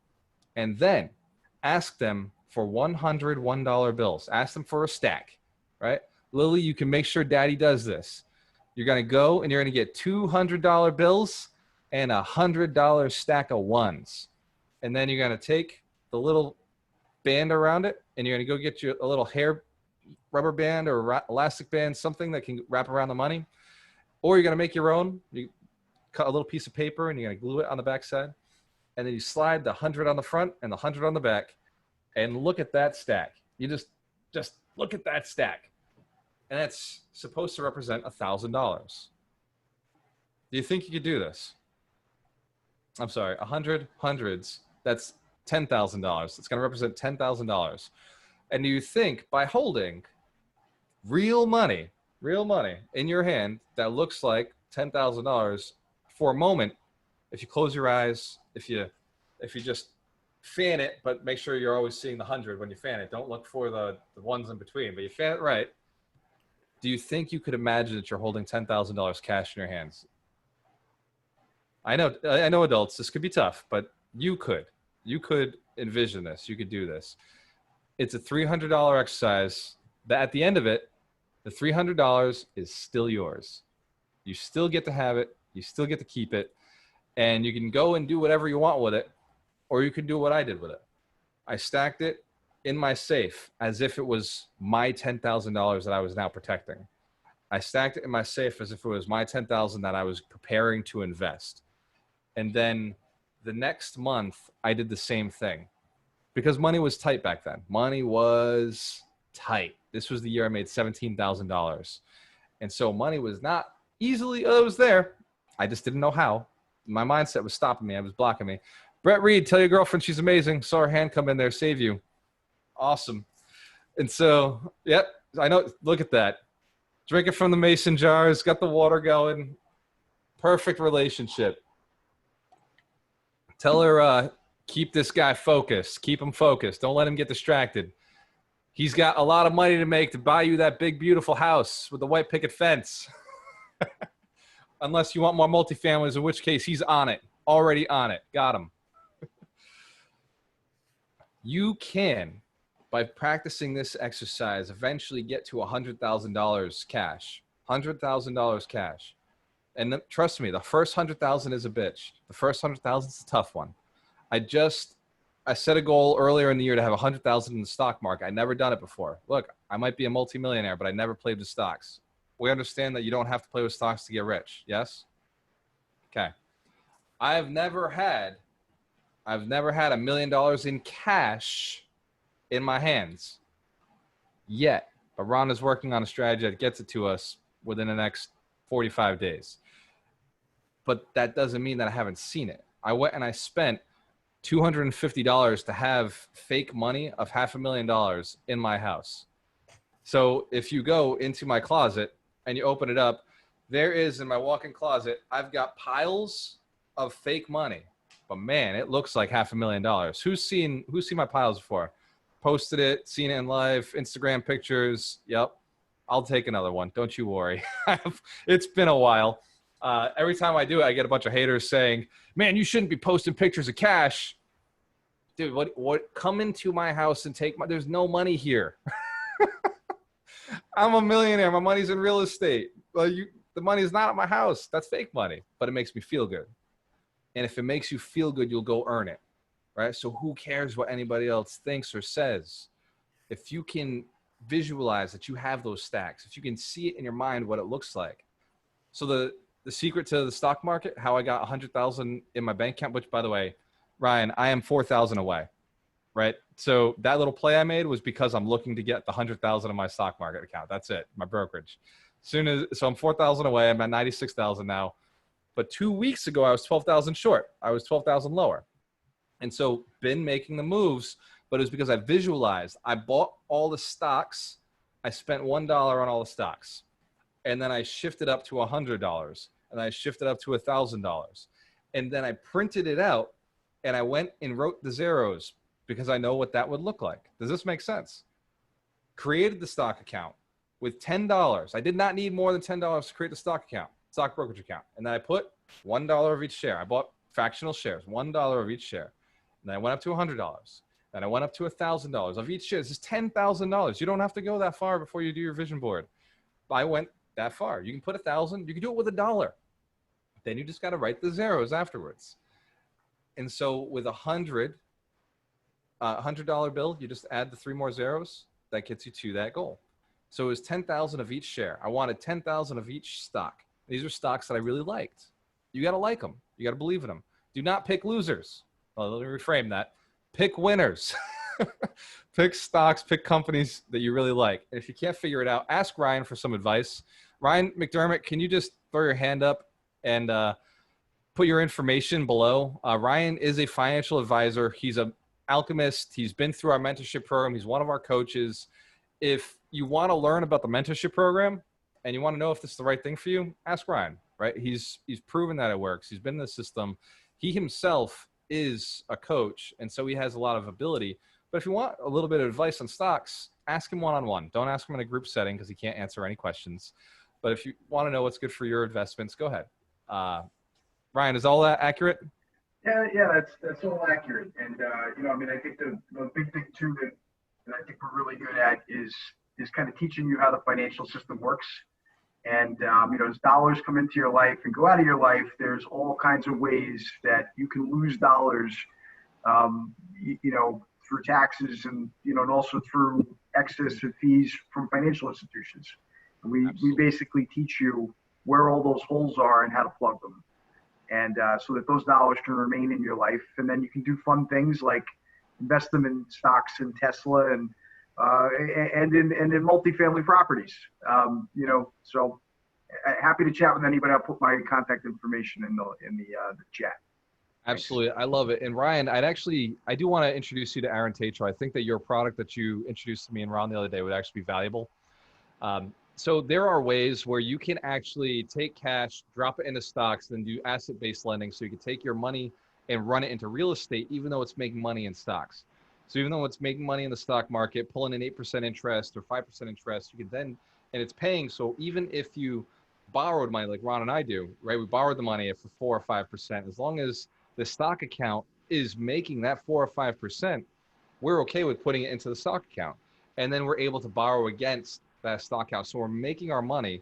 And then ask them for $101 bills. Ask them for a stack, right? Lily, you can make sure daddy does this. You're going to go and you're going to get $200 bills and a $100 stack of ones. And then you're going to take the little band around it and you're going to go get you a little hair rubber band or elastic band, something that can wrap around the money. Or you're going to make your own. You cut a little piece of paper and you're going to glue it on the back side. And then you slide the 100 on the front and the 100 on the back. And look at that stack. You just look at that stack. And that's supposed to represent $1,000. Do you think you could do this? I'm sorry, 100 hundreds, that's $10,000. It's going to represent $10,000. And do you think by holding real money in your hand that looks like $10,000 for a moment, if you close your eyes, if you just fan it, but make sure you're always seeing the 100 when you fan it. Don't look for the ones in between, but you fan it right. Do you think you could imagine that you're holding $10,000 cash in your hands? I know adults, this could be tough, but you could envision this. You could do this. It's a $300 exercise that at the end of it, the $300 is still yours. You still get to have it. You still get to keep it. And you can go and do whatever you want with it, or you can do what I did with it. I stacked it in my safe as if it was my $10,000 that I was now protecting. I stacked it in my safe as if it was my $10,000 that I was preparing to invest. And then the next month, I did the same thing because money was tight back then. Money was tight. This was the year I made $17,000. And so money was not easily, it was there. I just didn't know how. My mindset was stopping me. I was blocking me. Brett Reed, tell your girlfriend she's amazing. Saw her hand come in there, save you. Awesome. And so, yep, I know. Look at that. Drinking from the mason jars, got the water going. Perfect relationship. Tell her, keep this guy focused. Keep him focused. Don't let him get distracted. He's got a lot of money to make to buy you that big, beautiful house with the white picket fence. Unless you want more multifamilies, in which case he's on it. Already on it. Got him. You can, by practicing this exercise, eventually get to $100,000 cash. $100,000 cash. And trust me, the first 100,000 is a bitch. The first 100,000 is a tough one. I set a goal earlier in the year to have 100,000 in the stock market. I'd never done it before. Look, I might be a multimillionaire, but I never played with stocks. We understand that you don't have to play with stocks to get rich. Yes? Okay. I've never had $1 million in cash in my hands yet. But Ron is working on a strategy that gets it to us within the next 45 days. But that doesn't mean that I haven't seen it. I went and I spent $250 to have fake money of $500,000 in my house. So if you go into my closet and you open it up, there is in my walk-in closet, I've got piles of fake money. But man, it looks like $500,000. Who's seen my piles before? Posted it, seen it in live, Instagram pictures. Yep. I'll take another one. Don't you worry. It's been a while. Every time I do it, I get a bunch of haters saying, man, you shouldn't be posting pictures of cash. Dude, what? Come into my house and take there's no money here. I'm a millionaire. My money's in real estate. Well, the money's not at my house. That's fake money, but it makes me feel good. And if it makes you feel good, you'll go earn it, right? So who cares what anybody else thinks or says? If you can visualize that you have those stacks, if you can see it in your mind what it looks like. So the secret to the stock market, how I got 100,000 in my bank account, which by the way, Ryan, I am 4,000 away, right? So that little play I made was because I'm looking to get the 100,000 in my stock market account. That's it, my brokerage. So I'm 4,000 away. I'm at 96,000 now. But 2 weeks ago, I was 12,000 short. I was 12,000 lower. And so been making the moves, but it was because I visualized. I bought all the stocks. I spent $1 on all the stocks. And then I shifted up to $100. And I shifted up to $1,000. And then I printed it out and I went and wrote the zeros because I know what that would look like. Does this make sense? Created the stock account with $10. I did not need more than $10 to create the stock account, stock brokerage account. And then I put $1 of each share. I bought fractional shares, $1 of each share. And then I went up to $100. Then I went up to $1,000 of each share. This is $10,000. You don't have to go that far before you do your vision board. I went that far. You can put 1,000. You can do it with $1. Then you just got to write the zeros afterwards. And so with $100 bill, you just add the 3 more zeros. That gets you to that goal. So it was 10,000 of each share. I wanted 10,000 of each stock. These are stocks that I really liked. You got to like them. You got to believe in them. Do not pick losers. Well, let me reframe that. Pick winners. Pick stocks, pick companies that you really like. And if you can't figure it out, ask Ryan for some advice. Ryan McDermott, can you just throw your hand up and put your information below? Ryan is a financial advisor. He's an alchemist. He's been through our mentorship program. He's one of our coaches. If you want to learn about the mentorship program and you want to know if this is the right thing for you, ask Ryan, right? He's proven that it works. He's been in the system. He himself is a coach, and so he has a lot of ability. But if you want a little bit of advice on stocks, ask him one-on-one. Don't ask him in a group setting because he can't answer any questions. But if you want to know what's good for your investments, go ahead. Ryan, is all that accurate? Yeah, that's all accurate. And I think the big thing too that I think we're really good at is kind of teaching you how the financial system works. And as dollars come into your life and go out of your life, there's all kinds of ways that you can lose dollars, through taxes and also through excess of fees from financial institutions. And we basically teach you where all those holes are and how to plug them. And so that those dollars can remain in your life. And then you can do fun things like invest them in stocks in Tesla and in multifamily properties. So happy to chat with anybody. I'll put my contact information in the chat. Absolutely. I love it. And Ryan, I do want to introduce you to Aaron Tatro. I think that your product that you introduced to me and Ron the other day would actually be valuable. So there are ways where you can actually take cash, drop it into stocks, then do asset-based lending. So you can take your money and run it into real estate, even though it's making money in stocks. So even though it's making money in the stock market, pulling in 8% interest or 5% interest, you can then, and it's paying. So even if you borrowed money like Ron and I do, right? We borrowed the money for 4 or 5%. As long as the stock account is making that 4 or 5%, we're okay with putting it into the stock account. And then we're able to borrow against that stock account. So we're making our money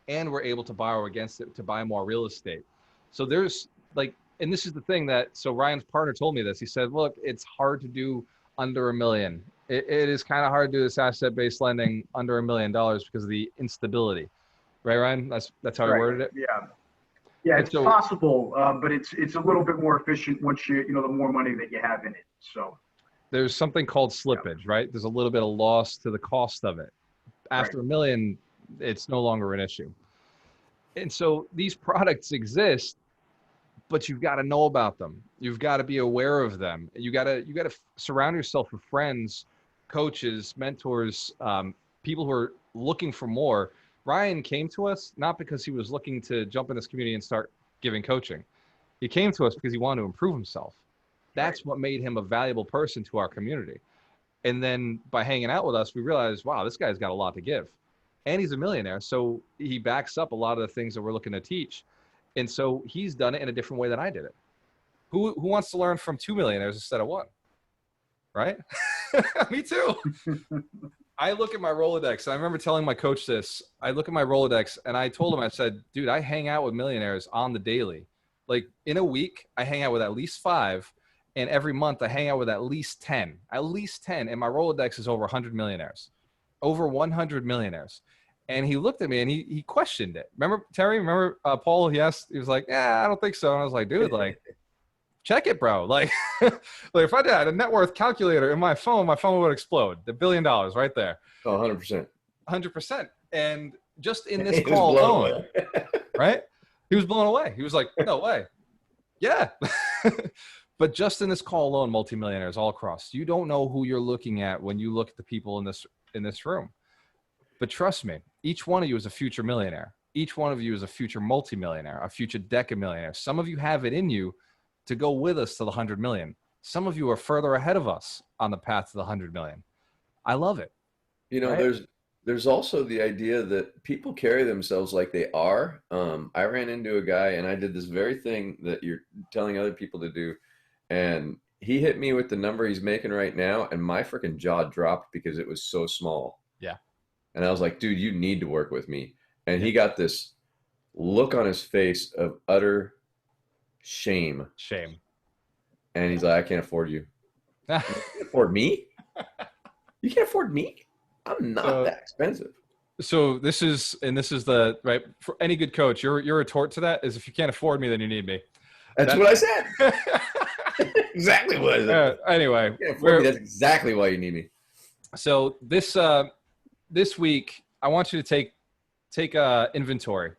and we're able to borrow against it to buy more real estate. So there's and this is the thing so Ryan's partner told me this. He said, look, it's hard to do under $1 million. It is kind of hard to do this asset-based lending under $1 million because of the instability. Right, Ryan? That's how he worded it? Yeah, it's possible, but it's a little bit more efficient once the more money that you have in it. So there's something called slippage, right? There's a little bit of loss to the cost of it. After $1 million, it's no longer an issue. And so these products exist, but you've got to know about them. You've got to be aware of them. You got to surround yourself with friends, coaches, mentors, people who are looking for more. Ryan came to us not because he was looking to jump in this community and start giving coaching. He came to us because he wanted to improve himself. That's what made him a valuable person to our community. And then by hanging out with us, we realized, wow, this guy's got a lot to give. And he's a millionaire. So he backs up a lot of the things that we're looking to teach. And so he's done it in a different way than I did it. Who wants to learn from 2 millionaires instead of 1? Right? Me too. I look at my Rolodex. I remember telling my coach this. I look at my Rolodex and I told him, I said, dude, I hang out with millionaires on the daily. Like in a week, I hang out with at least 5. And every month I hang out with at least 10. At least 10. And my Rolodex is over 100 millionaires. Over 100 millionaires. And he looked at me and he questioned it. Remember, Terry? Remember Paul? He was like, yeah, I don't think so. And I was like, dude, check it, bro. If I had a net worth calculator in my phone would explode. $1 billion right there. Oh, 100%. 100%. And just in this He was call blown alone, away. right? He was blown away. He was like, no way. Yeah. But just in this call alone, multimillionaires all across, you don't know who you're looking at when you look at the people in this room. But trust me, each one of you is a future millionaire. Each one of you is a future multimillionaire, a future decamillionaire. Some of you have it in you to go with us to the 100 million. Some of you are further ahead of us on the path to the 100 million. I love it. You know, Right. there's also the idea that people carry themselves like they are. I ran into a guy and I did this very thing that you're telling other people to do. And he hit me with the number he's making right now. And my freaking jaw dropped because it was so small. Yeah. And I was like, dude, you need to work with me. And he got this look on his face of utter shame. Shame. And he's like, I can't afford you. You can't afford me? You can't afford me? I'm not that expensive. So this is the right for any good coach. Your retort to that is, if you can't afford me, then you need me. That's what I said. Exactly what I said. Anyway, You can't afford me. That's exactly why you need me. so this week, I want you to take inventory.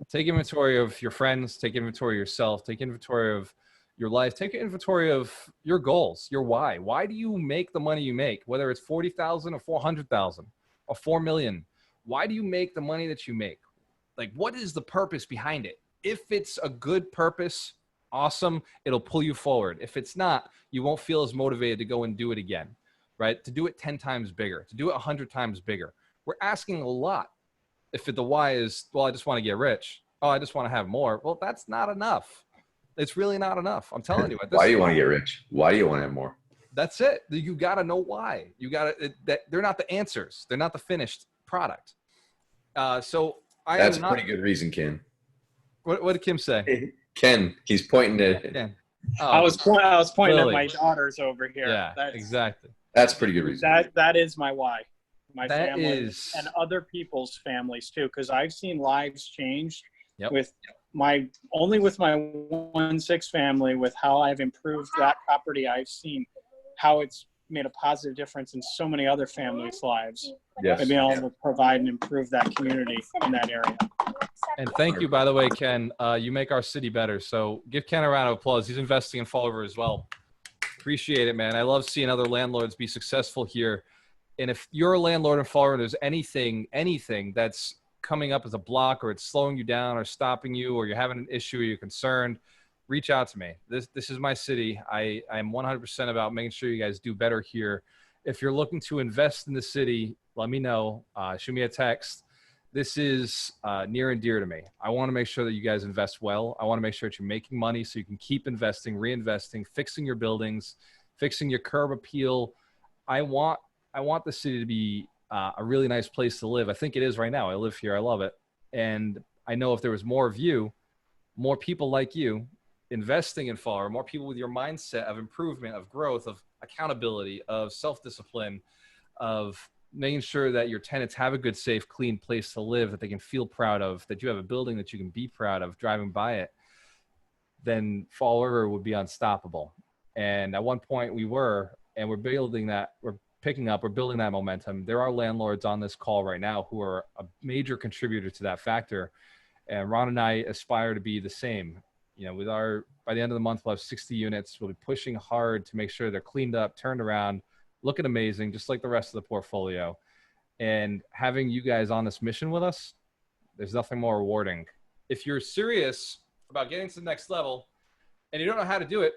Take inventory of your friends. Take inventory of yourself. Take inventory of your life. Take inventory of your goals, your why. Why do you make the money you make? Whether it's 40,000 or 400,000 or 4 million. Why do you make the money that you make? Like, what is the purpose behind it? If it's a good purpose, awesome, it'll pull you forward. If it's not, you won't feel as motivated to go and do it again, right? To do it 10 times bigger, to do it 100 times bigger. We're asking a lot. If the why is, well, I just want to get rich. Oh, I just want to have more. Well, that's not enough. It's really not enough. I'm telling you. Why do you want to get rich? Why do you want to have more? That's it. You got to know why. You got to, that they're not the answers. They're not the finished product. So I That's am a not, pretty good reason, Ken. what did Kim say? Ken, he's pointing to. Yeah. I was pointing Lily. at my daughters over here. Yeah, That's, exactly. That's a pretty good reason. That is my why. My That family is- and other people's families too, because I've seen lives change Yep. with my 1-6 family, with how I've improved that property. I've seen how it's made a positive difference in so many other families' lives. Yes. And being able to provide and improve that community in that area. And thank you, by the way, Ken. You make our city better. So give Ken a round of applause. He's investing in Fall River as well. Appreciate it, man. I love seeing other landlords be successful here. And if you're a landlord in Fall River, there's anything that's coming up as a block, or it's slowing you down or stopping you, or you're having an issue or you're concerned, reach out to me. This is my city. I am 100% about making sure you guys do better here. If you're looking to invest in the city, let me know. Shoot me a text. This is near and dear to me. I want to make sure that you guys invest well. I want to make sure that you're making money so you can keep investing, reinvesting, fixing your buildings, fixing your curb appeal. I want the city to be a really nice place to live. I think it is right now. I live here. I love it. And I know if there was more of you, more people like you investing in Fall River, more people with your mindset of improvement, of growth, of accountability, of self-discipline, of making sure that your tenants have a good, safe, clean place to live that they can feel proud of, that you have a building that you can be proud of driving by it, then Fall River would be unstoppable. And at one point we were, and we're building that, we're building that momentum. There are landlords on this call right now who are a major contributor to that factor. And Ron and I aspire to be the same. You know, by the end of the month, we'll have 60 units. We'll be pushing hard to make sure they're cleaned up, turned around, looking amazing, just like the rest of the portfolio. And having you guys on this mission with us, there's nothing more rewarding. If you're serious about getting to the next level and you don't know how to do it,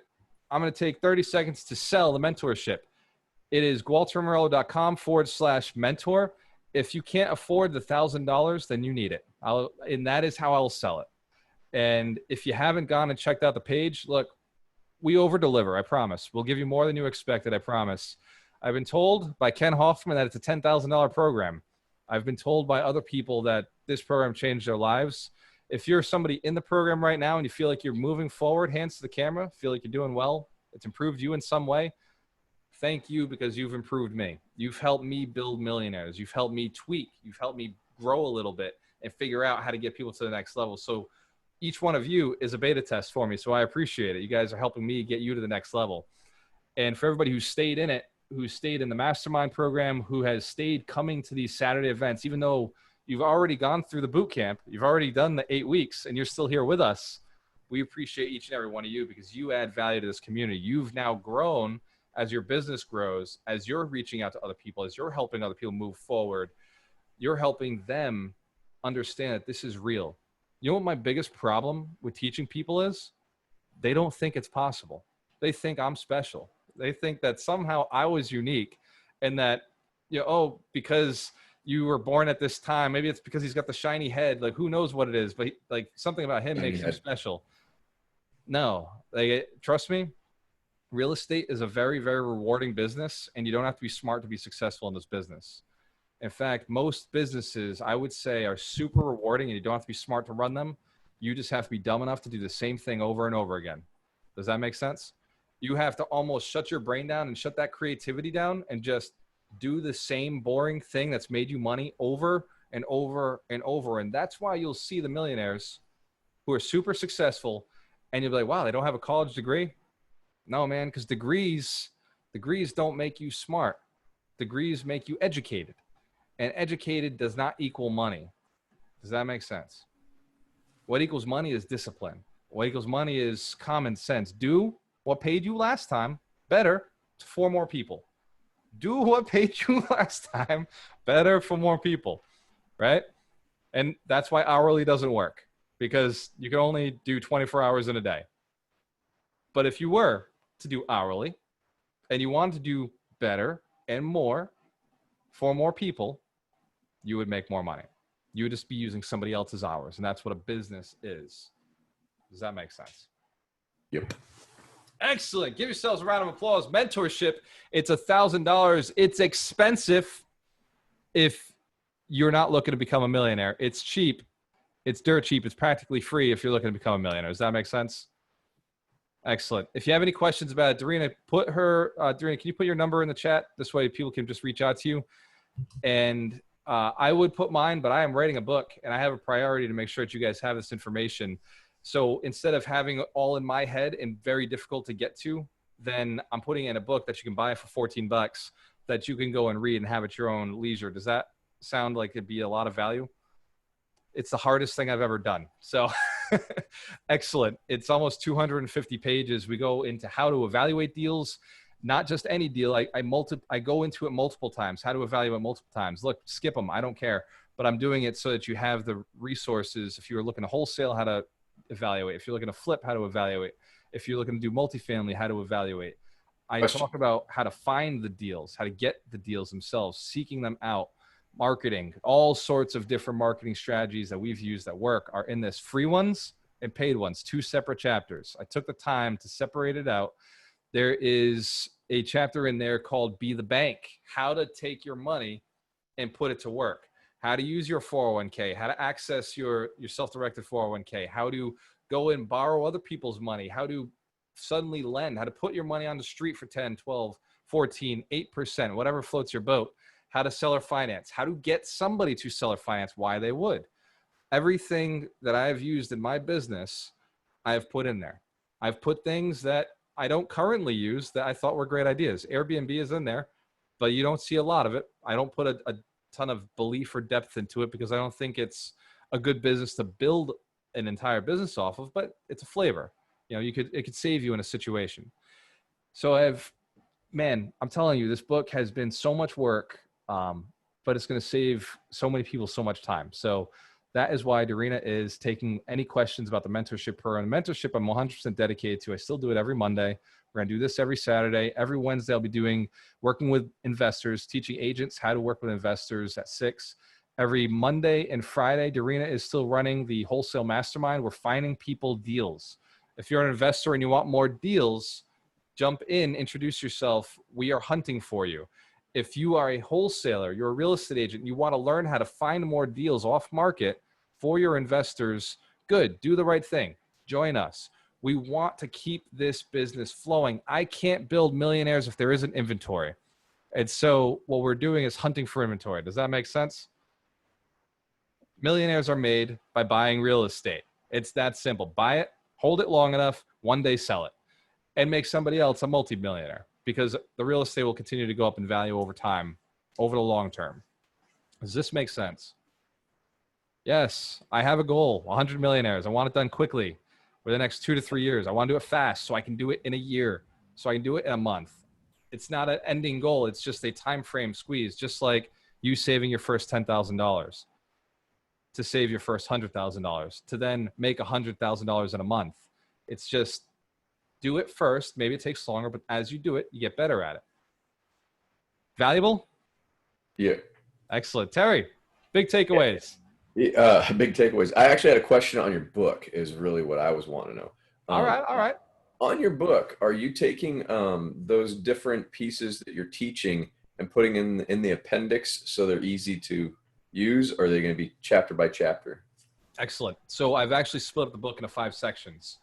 I'm going to take 30 seconds to sell the mentorship. It is gualtermorello.com/mentor. If you can't afford the $1,000, then you need it. And that is how I'll sell it. And if you haven't gone and checked out the page, look, we over-deliver, I promise. We'll give you more than you expected, I promise. I've been told by Ken Hoffman that it's a $10,000 program. I've been told by other people that this program changed their lives. If you're somebody in the program right now and you feel like you're moving forward, hands to the camera, feel like you're doing well, it's improved you in some way, thank you, because you've improved me. You've helped me build millionaires. You've helped me tweak. You've helped me grow a little bit and figure out how to get people to the next level. So each one of you is a beta test for me. So I appreciate it. You guys are helping me get you to the next level. And for everybody who stayed in it, who stayed in the mastermind program, who has stayed coming to these Saturday events, even though You've already gone through the boot camp. You've already done the 8 weeks, and you're still here with us. We appreciate each and every one of you because you add value to this community. You've now grown as your business grows, as you're reaching out to other people, as you're helping other people move forward. You're helping them understand that this is real. You know what my biggest problem with teaching people is? They don't think it's possible. They think I'm special. They think that somehow I was unique and that, oh, because you were born at this time, maybe it's because he's got the shiny head, like who knows what it is, but like something about him makes him special. No, trust me, real estate is a very, very rewarding business, and you don't have to be smart to be successful in this business. In fact, most businesses, I would say, are super rewarding, and you don't have to be smart to run them. You just have to be dumb enough to do the same thing over and over again. Does that make sense? You have to almost shut your brain down and shut that creativity down and just do the same boring thing that's made you money over and over and over. And that's why you'll see the millionaires who are super successful, and you'll be like, wow, they don't have a college degree? No, man, because degrees don't make you smart. Degrees make you educated. And educated does not equal money. Does that make sense? What equals money is discipline. What equals money is common sense. Do what paid you last time better for more people. Do what paid you last time better for more people, right? And that's why hourly doesn't work, because you can only do 24 hours in a day. But if you were to do hourly and you wanted to do better and more for more people, you would make more money. You would just be using somebody else's hours. And that's what a business is. Does that make sense? Yep. Excellent. Give yourselves a round of applause. Mentorship, it's $1,000. It's expensive if you're not looking to become a millionaire. It's cheap. It's dirt cheap. It's practically free if you're looking to become a millionaire. Does that make sense? Excellent. If you have any questions about it, Darina, Darina, can you put your number in the chat? This way people can just reach out to you. And I would put mine, but I am writing a book and I have a priority to make sure that you guys have this information. So instead of having it all in my head and very difficult to get to, then I'm putting in a book that you can buy for $14 that you can go and read and have at your own leisure. Does that sound like it'd be a lot of value? It's the hardest thing I've ever done. So excellent. It's almost 250 pages. We go into how to evaluate deals, not just any deal. I go into it multiple times, how to evaluate multiple times. Look, skip them. I don't care, but I'm doing it so that you have the resources. If you're looking to wholesale, how to evaluate. If you're looking to flip, how to evaluate. If you're looking to do multifamily, how to evaluate. I talk about how to find the deals, how to get the deals themselves, seeking them out, marketing, all sorts of different marketing strategies that we've used that work are in this. Free ones and paid ones, 2 separate chapters. I took the time to separate it out. There is a chapter in there called Be the Bank, how to take your money and put it to work, how to use your 401k, how to access your self-directed 401k, how to go and borrow other people's money, how to suddenly lend, how to put your money on the street for 10, 12, 14, 8%, whatever floats your boat, how to seller finance, how to get somebody to seller finance, why they would. Everything that I've used in my business, I've put in there. I've put things that I don't currently use that I thought were great ideas. Airbnb is in there, but you don't see a lot of it. I don't put a ton of belief or depth into it because I don't think it's a good business to build an entire business off of, but it's a flavor. You know, it could save you in a situation. So I'm telling you, this book has been so much work, but it's going to save so many people so much time. So that is why Darina is taking any questions about the mentorship program. Mentorship, I'm 100% dedicated to. I still do it every Monday. We're going to do this every Saturday. Every Wednesday, I'll be working with investors, teaching agents how to work with investors at 6. Every Monday and Friday, Darina is still running the Wholesale Mastermind. We're finding people deals. If you're an investor and you want more deals, jump in, introduce yourself. We are hunting for you. If you are a wholesaler, you're a real estate agent, you want to learn how to find more deals off market for your investors, good, do the right thing. Join us. We want to keep this business flowing. I can't build millionaires if there isn't inventory. And so what we're doing is hunting for inventory. Does that make sense? Millionaires are made by buying real estate. It's that simple. Buy it, hold it long enough, one day sell it, and make somebody else a multimillionaire, because the real estate will continue to go up in value over time, over the long term. Does this make sense? Yes, I have a goal, 100 millionaires. I want it done quickly for the next 2 to 3 years. I want to do it fast so I can do it in a year, so I can do it in a month. It's not an ending goal. It's just a time frame squeeze, just like you saving your first $10,000 to save your first $100,000 to then make $100,000 in a month. It's just do it first. Maybe it takes longer, but as you do it, you get better at it. Valuable? Yeah. Excellent. Terry, big takeaways. Big takeaways. I actually had a question on your book is really what I was wanting to know. All right. On your book, are you taking those different pieces that you're teaching and putting in the appendix so they're easy to use, or are they going to be chapter by chapter? Excellent. So I've actually split up the book into 5 sections.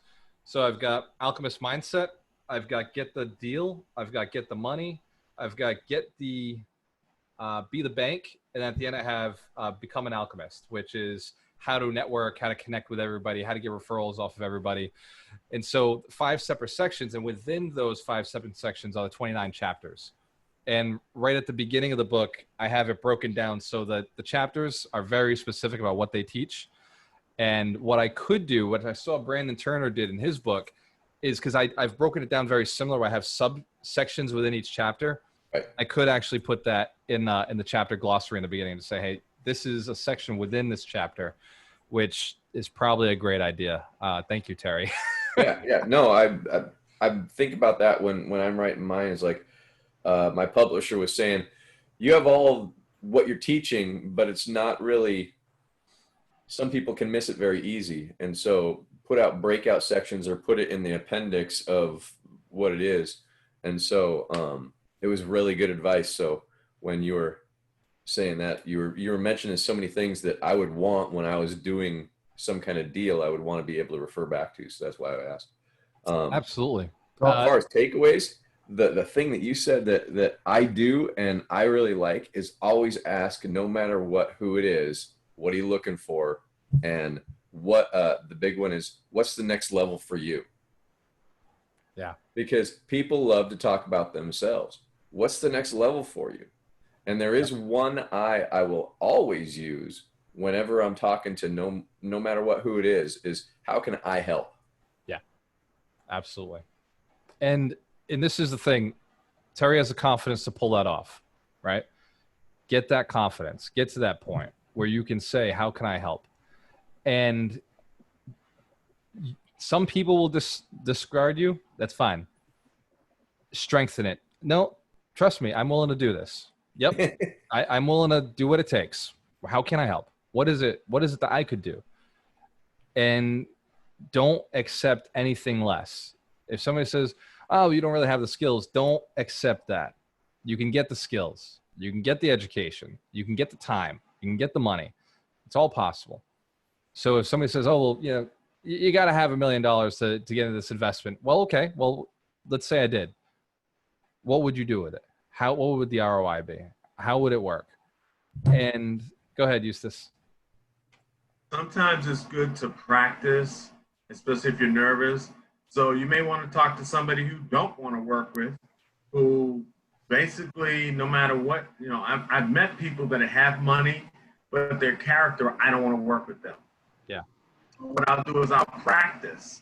So I've got Alchemist Mindset. I've got Get the Deal. I've got Get the Money. I've got Get the Be the Bank. And at the end, I have Become an Alchemist, which is how to network, how to connect with everybody, how to get referrals off of everybody. And so 5 separate sections. And within those 5 separate sections are the 29 chapters. And right at the beginning of the book, I have it broken down so that the chapters are very specific about what they teach. And what I could do, what I saw Brandon Turner did in his book, is because I've broken it down very similar. Where I have subsections within each chapter. Right. I could actually put that in the chapter glossary in the beginning to say, hey, this is a section within this chapter, which is probably a great idea. Thank you, Terry. Yeah. No, I think about that when I'm writing mine. Is like my publisher was saying, you have all what you're teaching, but it's not really. Some people can miss it very easy, and so put out breakout sections or put it in the appendix of what it is. And so it was really good advice. So when you were saying that, you were mentioning so many things that I would want when I was doing some kind of deal, I would want to be able to refer back to. So that's why I asked. Absolutely. As far as takeaways, the thing that you said that I do and I really like is always ask, no matter who it is, what are you looking for? And what the big one is, what's the next level for you? Yeah. Because people love to talk about themselves. What's the next level for you? And there is one I will always use whenever I'm talking to no matter who it is how can I help? Yeah, absolutely. And this is the thing, Terry has the confidence to pull that off, right? Get that confidence, get to that point where you can say, how can I help? And some people will discard you. That's fine. Strengthen it. No, trust me, I'm willing to do this. Yep. I'm willing to do what it takes. How can I help? What is it that I could do? And don't accept anything less. If somebody says, oh, you don't really have the skills, don't accept that. You can get the skills. You can get the education. You can get the time. You can get the money. It's all possible. So if somebody says, oh, well, you got to have $1 million to get into this investment. Well, okay. Well, let's say I did. What would you do with it? What would the ROI be? How would it work? And go ahead, Eustace. Sometimes it's good to practice, especially if you're nervous. So you may want to talk to somebody who don't want to work with, who basically, no matter what, I've met people that have money, but their character, I don't want to work with them. Yeah. What I'll do is I'll practice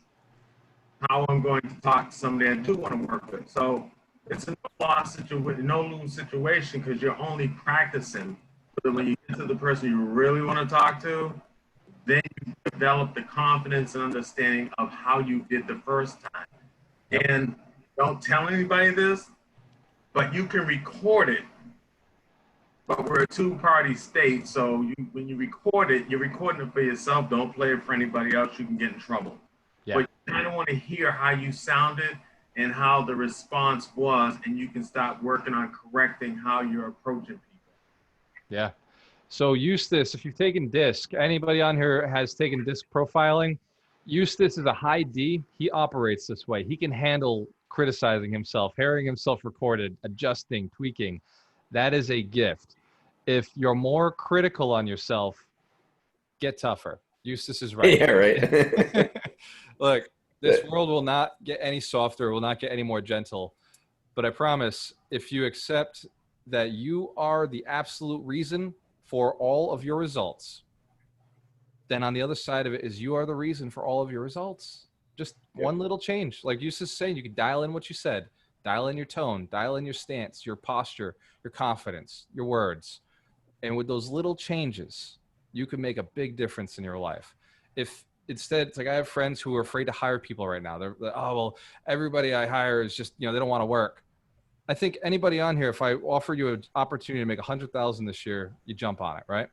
how I'm going to talk to somebody I do want to work with. So it's a no-lose situation because you're only practicing. But when you get to the person you really want to talk to, then you develop the confidence and understanding of how you did the first time. And don't tell anybody this, but you can record it. But we're a two-party state, so when you record it, you're recording it for yourself. Don't play it for anybody else. You can get in trouble. Yeah. But you kind of want to hear how you sounded and how the response was, and you can start working on correcting how you're approaching people. Yeah. So Eustace, if you've taken DISC, anybody on here has taken DISC profiling, Eustace is a high D. He operates this way. He can handle criticizing himself, hearing himself recorded, adjusting, tweaking. That is a gift. If you're more critical on yourself, get tougher. Eustace is right. Yeah, right. Look, this world will not get any softer, will not get any more gentle. But I promise, if you accept that you are the absolute reason for all of your results, then on the other side of it is you are the reason for all of your results. Just one little change. Like you just saying, you can dial in what you said, dial in your tone, dial in your stance, your posture, your confidence, your words. And with those little changes, you can make a big difference in your life. If instead, it's like I have friends who are afraid to hire people right now. They're like, oh, well, everybody I hire is just, they don't want to work. I think anybody on here, if I offer you an opportunity to make 100,000 this year, you jump on it, right?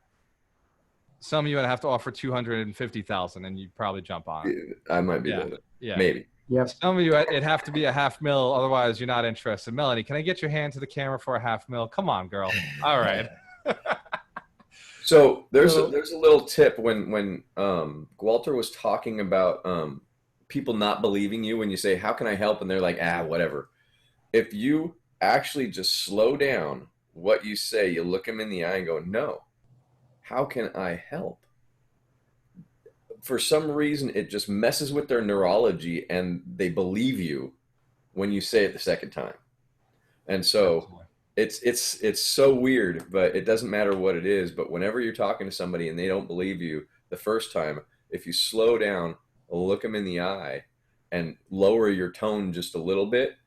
Some of you would have to offer 250,000 and you'd probably jump on it. I might be maybe. Yep. Some of you, it'd have to be a $500,000. Otherwise you're not interested. Melanie, can I get your hand to the camera for a $500,000? Come on, girl. All right. So there's a little tip when Walter was talking about people not believing you when you say, how can I help? And they're like, whatever. If you actually just slow down what you say, you look them in the eye and go, no, how can I help? For some reason, it just messes with their neurology and they believe you when you say it the second time. And so it's so weird, but it doesn't matter what it is. But whenever you're talking to somebody and they don't believe you the first time, if you slow down, look them in the eye and lower your tone just a little bit,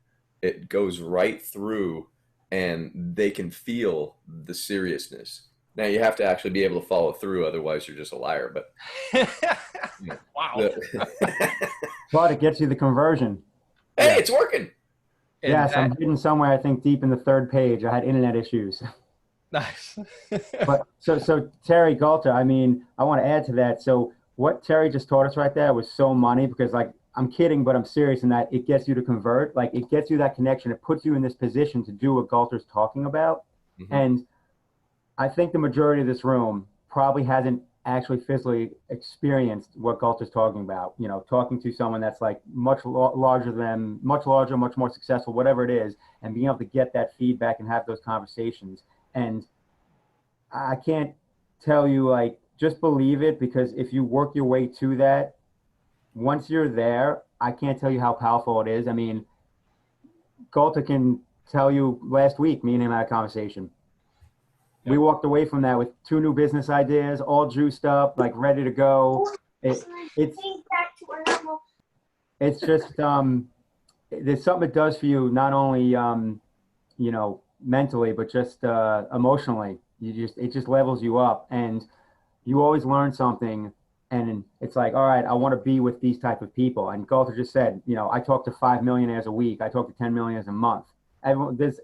it goes right through and they can feel the seriousness. Now you have to actually be able to follow through. Otherwise you're just a liar, but wow. But it gets you the conversion. Hey, it's working. And yes, I'm hidden somewhere, I think, deep in the third page. I had internet issues. Nice. But so Terry Galter, I mean, I want to add to that. So what Terry just taught us right there was so money, because like, I'm kidding, but I'm serious in that it gets you to convert. Like, it gets you that connection. It puts you in this position to do what Galter's talking about. Mm-hmm. And I think the majority of this room probably hasn't actually physically experienced what Galter's talking about. You know, talking to someone that's like much larger, much more successful, whatever it is, and being able to get that feedback and have those conversations. And I can't tell you, like, just believe it, because if you work your way to that, once you're there, I can't tell you how powerful it is. I mean, Galter can tell you last week, me and him had a conversation. Yep. We walked away from that with 2 new business ideas, all juiced up, like ready to go. It's just, there's something it does for you, not only, you know, mentally, but just emotionally. It just levels you up, and you always learn something. And it's like, all right, I want to be with these type of people. And Galter just said, you know, I talk to 5 millionaires a week. I talk to 10 millionaires a month. There's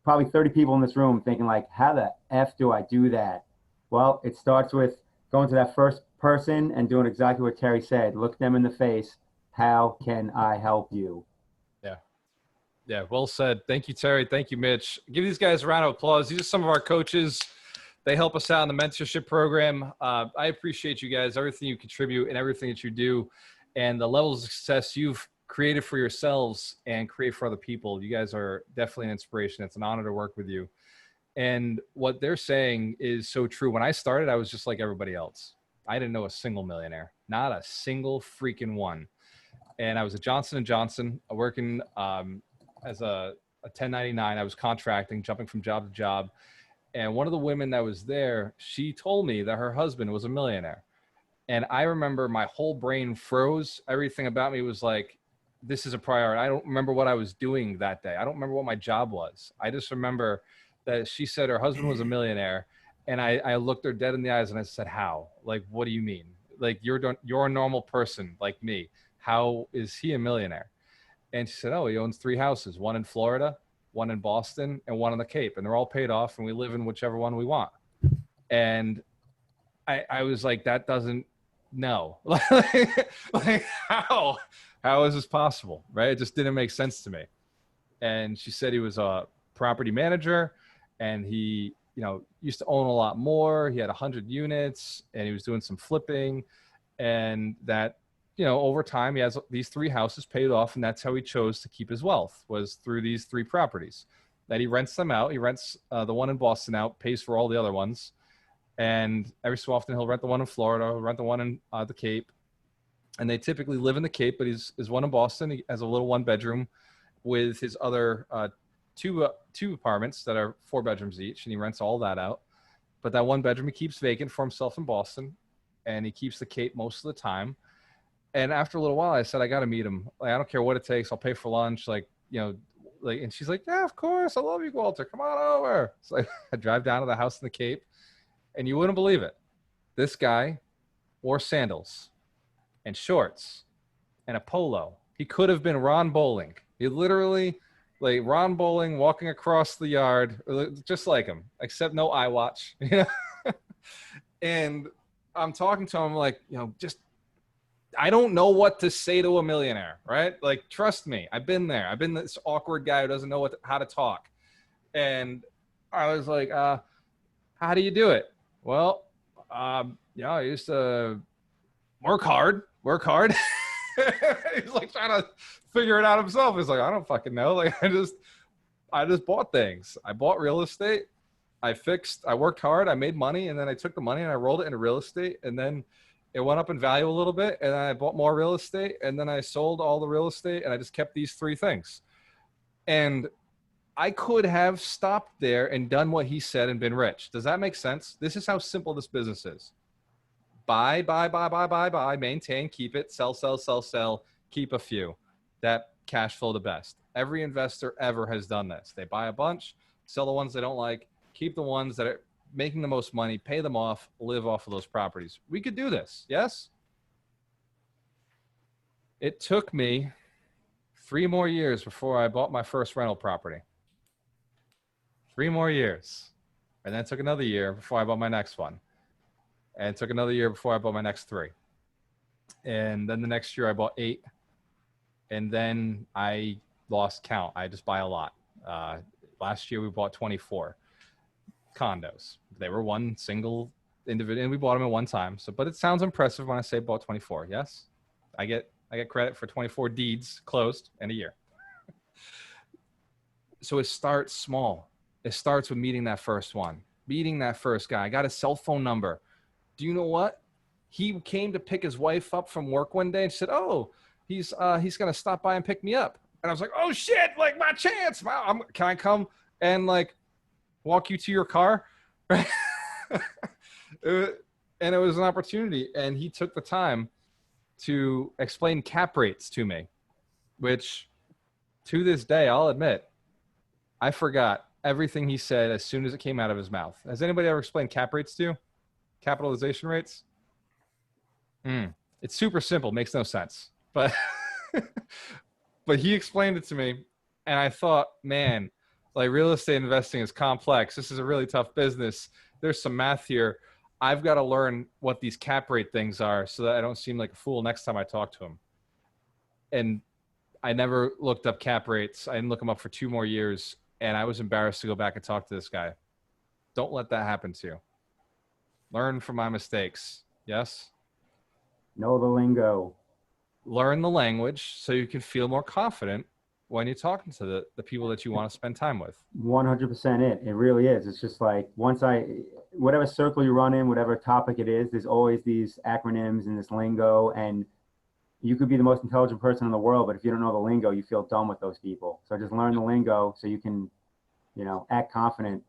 probably 30 people in this room thinking like, how the F do I do that? Well, it starts with going to that first person and doing exactly what Terry said. Look them in the face. How can I help you? Yeah. Yeah. Well said. Thank you, Terry. Thank you, Mitch. Give these guys a round of applause. These are some of our coaches. They help us out in the mentorship program. I appreciate you guys, everything you contribute and everything that you do, and the levels of success you've created for yourselves and create for other people. You guys are definitely an inspiration. It's an honor to work with you. And what they're saying is so true. When I started, I was just like everybody else. I didn't know a single millionaire, not a single freaking one. And I was at Johnson & Johnson working as a 1099. I was contracting, jumping from job to job. And one of the women that was there, she told me that her husband was a millionaire. And I remember my whole brain froze. Everything about me was like, this is a priority. I don't remember what I was doing that day. I don't remember what my job was. I just remember that she said her husband was a millionaire. And I looked her dead in the eyes and I said, how? Like, what do you mean? Like, you're a normal person like me. How is he a millionaire? And she said, oh, he owns 3 houses, one in Florida, one in Boston, and one on the Cape. And they're all paid off, and we live in whichever one we want. And I was like, that doesn't, no. Like, how is this possible, right? It just didn't make sense to me. And she said he was a property manager, and he, you know, used to own a lot more. He had 100 units, and he was doing some flipping, and that, you know, over time, he has these 3 houses paid off, and that's how he chose to keep his wealth, was through these 3 properties that he rents them out. He rents the one in Boston out, pays for all the other ones. And every so often he'll rent the one in Florida, rent the one in the Cape. And they typically live in the Cape, but his one in Boston, he has a little 1-bedroom with his other two apartments that are 4 bedrooms each. And he rents all that out. But that 1 bedroom he keeps vacant for himself in Boston. and he keeps the Cape most of the time. And after a little while, I said, I got to meet him. Like, I don't care what it takes. I'll pay for lunch. Like, you know, like, and she's like, yeah, of course. I love you, Walter. Come on over. So I drive down to the house in the Cape, and you wouldn't believe it. This guy wore sandals and shorts and a polo. He could have been Ron Bowling. He literally, like Ron Bowling walking across the yard, just like him, except no eye watch. You know? And I'm talking to him like, you know, just, I don't know what to say to a millionaire, right? Like, trust me, I've been there. I've been this awkward guy who doesn't know how to talk. And I was like, how do you do it? Well, yeah, I used to work hard. He's like trying to figure it out himself. He's like, I don't fucking know. Like, I just bought things. I bought real estate. I worked hard. I made money. And then I took the money and I rolled it into real estate. And then it went up in value a little bit. And then I bought more real estate. And then I sold all the real estate. And I just kept these 3 things. And I could have stopped there and done what he said and been rich. Does that make sense? This is how simple this business is. Buy, maintain, keep it, sell, keep a few. That cash flow the best. Every investor ever has done this. They buy a bunch, sell the ones they don't like, keep the ones that are making the most money, pay them off, live off of those properties. We could do this, yes? It took me 3 more years before I bought my first rental property. 3 more years. And then it took another year before I bought my next one. And it took another year before I bought my next 3. And then the next year I bought 8. And then I lost count. I just buy a lot. Last year we bought 24 condos. They were one single individual, and we bought them at one time. So, but it sounds impressive when I say bought 24. Yes, I get credit for 24 deeds closed in a year. So it starts small. It starts with meeting that first one, meeting that first guy. I got his cell phone number. Do you know what? He came to pick his wife up from work one day and said, oh, he's going to stop by and pick me up. And I was like, oh shit, like my chance. Wow, can I come and like walk you to your car? And it was an opportunity. And he took the time to explain cap rates to me, which to this day, I'll admit, I forgot everything he said as soon as it came out of his mouth. Has anybody ever explained cap rates to you? Capitalization rates? It's super simple, makes no sense. But but he explained it to me, and I thought, man, like real estate investing is complex. This is a really tough business. There's some math here. I've got to learn what these cap rate things are so that I don't seem like a fool next time I talk to him. And I never looked up cap rates. I didn't look them up for 2 more years, and I was embarrassed to go back and talk to this guy. Don't let that happen to you. Learn from my mistakes. Yes? Know the lingo. Learn the language so you can feel more confident when you're talking to the people that you want to spend time with. 100% it really is. It's just like whatever circle you run in, whatever topic it is, there's always these acronyms and this lingo, and you could be the most intelligent person in the world, but if you don't know the lingo, you feel dumb with those people. So just learn the lingo so you can, act confident.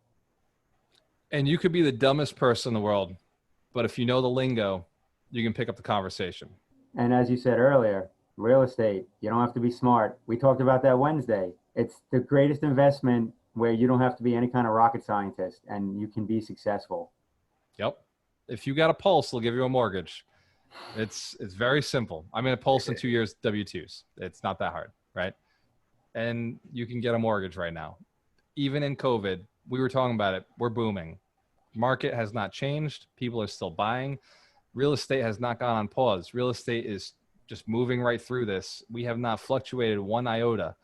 And you could be the dumbest person in the world, but if you know the lingo, you can pick up the conversation. And as you said earlier, real estate, you don't have to be smart. We talked about that Wednesday. It's the greatest investment where you don't have to be any kind of rocket scientist and you can be successful. Yep. If you got a pulse, they'll give you a mortgage. It's very simple. I'm in a pulse in 2 years, W-2s. It's not that hard, right? And you can get a mortgage right now. Even in COVID, we were talking about it. We're booming. Market has not changed. People are still buying. Real estate has not gone on pause. Real estate is just moving right through this. We have not fluctuated 1 iota.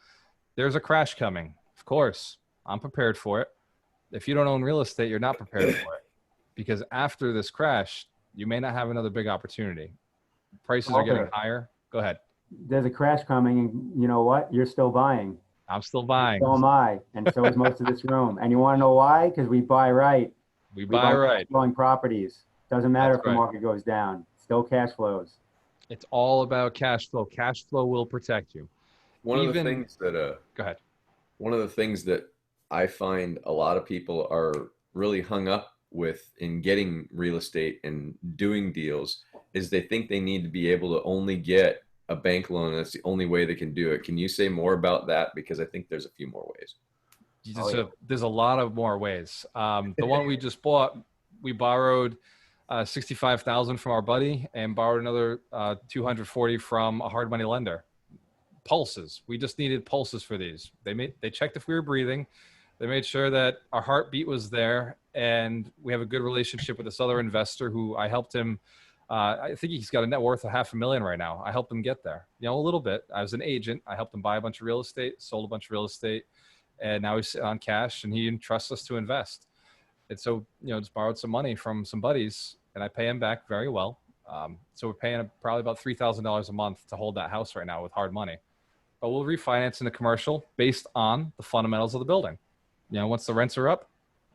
There's a crash coming. Of course, I'm prepared for it. If you don't own real estate, you're not prepared for it. Because after this crash, you may not have another big opportunity. Prices are getting higher. Go ahead. There's a crash coming, and you know what? You're still buying. I'm still buying. So am I, and so is most of this room. And you want to know why? Because we buy right. We buy right. Flowing properties. Doesn't matter if the right. market goes down. Still cash flows. It's all about cash flow. Cash flow will protect you. One of the things that go ahead. One of the things that I find a lot of people are really hung up with in getting real estate and doing deals is they think they need to be able to only get a bank loan. That's the only way they can do it. Can you say more about that? Because I think there's a few more ways. There's a lot of more ways. The one we just bought, we borrowed 65,000 from our buddy and borrowed another 240 from a hard money lender. Pulses. We just needed pulses for these. They checked if we were breathing. They made sure that our heartbeat was there, and we have a good relationship with this other investor who I helped him. I think he's got a net worth of $500,000 right now. I helped him get there, a little bit. I was an agent. I helped him buy a bunch of real estate, sold a bunch of real estate, and now he's sitting on cash, and he entrusts us to invest. And so, just borrowed some money from some buddies, and I pay him back very well. So we're paying probably about $3,000 a month to hold that house right now with hard money. But we'll refinance in the commercial based on the fundamentals of the building. Once the rents are up,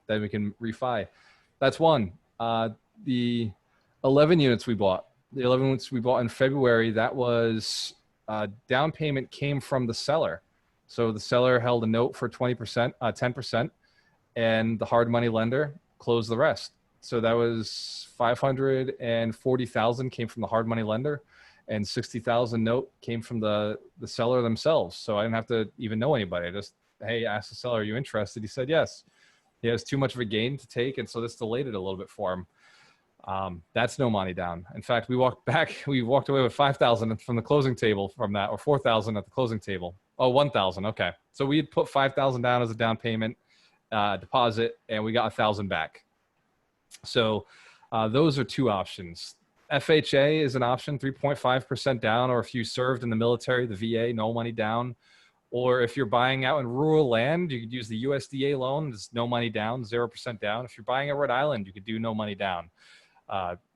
then we can refi. That's one. The 11 units we bought. The 11 units we bought in February, that was down payment came from the seller. So the seller held a note for 10%, and the hard money lender closed the rest. So that was $540,000 came from the hard money lender, and 60,000 note came from the seller themselves. So I didn't have to even know anybody. I just, hey, asked the seller, are you interested? He said yes. He has too much of a gain to take, and so this delayed it a little bit for him. That's no money down. In fact, we walked away with 5,000 from the closing table from that, or 4,000 at the closing table. Oh, 1,000. Okay. So we had put 5,000 down as a down payment deposit, and we got 1,000 back. So those are two options. FHA is an option, 3.5% down, or if you served in the military, the VA, no money down. Or if you're buying out in rural land, you could use the USDA loan. There's no money down, 0% down. If you're buying at Rhode Island, you could do no money down.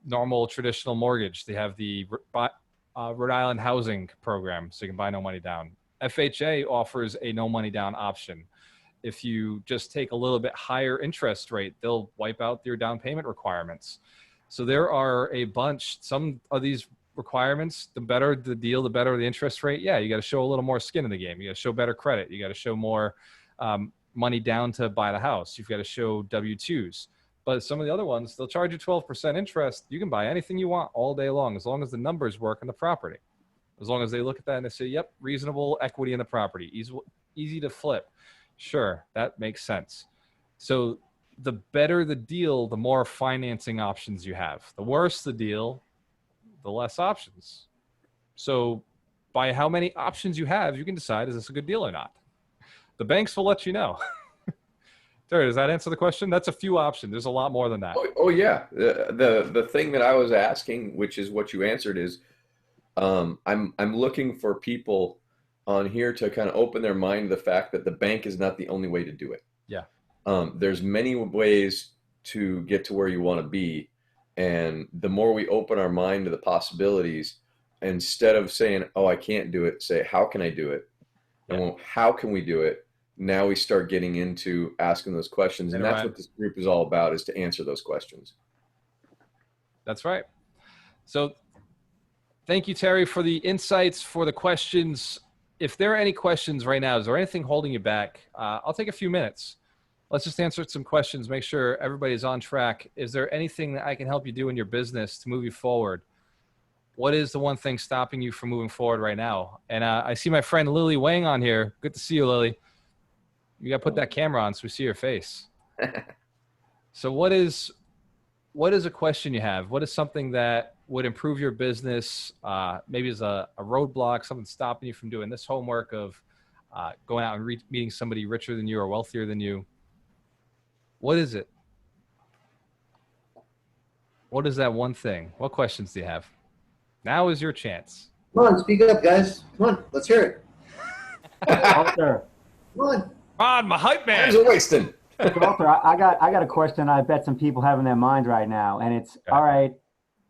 Normal traditional mortgage, they have the Rhode Island housing program, so you can buy no money down. FHA offers a no money down option. If you just take a little bit higher interest rate, they'll wipe out your down payment requirements. So there are a bunch. Some of these requirements, the better the deal, the better the interest rate. Yeah, you got to show a little more skin in the game. You got to show better credit. You got to show more money down to buy the house. You've got to show W-2s. But some of the other ones, they'll charge you 12% interest. You can buy anything you want all day long, as long as the numbers work on the property. As long as they look at that and they say, yep, reasonable equity in the property, easy to flip. Sure, that makes sense. So the better the deal, the more financing options you have. The worse the deal, the less options. So by how many options you have, you can decide, is this a good deal or not? The banks will let you know. Terry, does that answer the question? That's a few options. There's a lot more than that. Oh yeah. The thing that I was asking, which is what you answered, is I'm looking for people on here to kind of open their mind to the fact that the bank is not the only way to do it. Yeah. There's many ways to get to where you want to be. And the more we open our mind to the possibilities, instead of saying, oh, I can't do it, say, how can I do it? Yeah. And how can we do it? Now we start getting into asking those questions. And that's what this group is all about, is to answer those questions. That's right. So thank you, Terry, for the insights, for the questions. If there are any questions right now, is there anything holding you back? I'll take a few minutes. Let's just answer some questions, make sure everybody's on track. Is there anything that I can help you do in your business to move you forward? What is the one thing stopping you from moving forward right now? And I see my friend Lily Wang on here. Good to see you, Lily. You got to put that camera on so we see your face. So what is a question you have? What is something that would improve your business? Maybe as a roadblock, something stopping you from doing this homework of going out and meeting somebody richer than you or wealthier than you. What is it? What is that one thing? What questions do you have? Now is your chance. Come on, speak up, guys. Come on, let's hear it. Walter, Come on. Come on, my hype man. There's a wasting. Walter, I got a question I bet some people have in their mind right now. And it's, all right,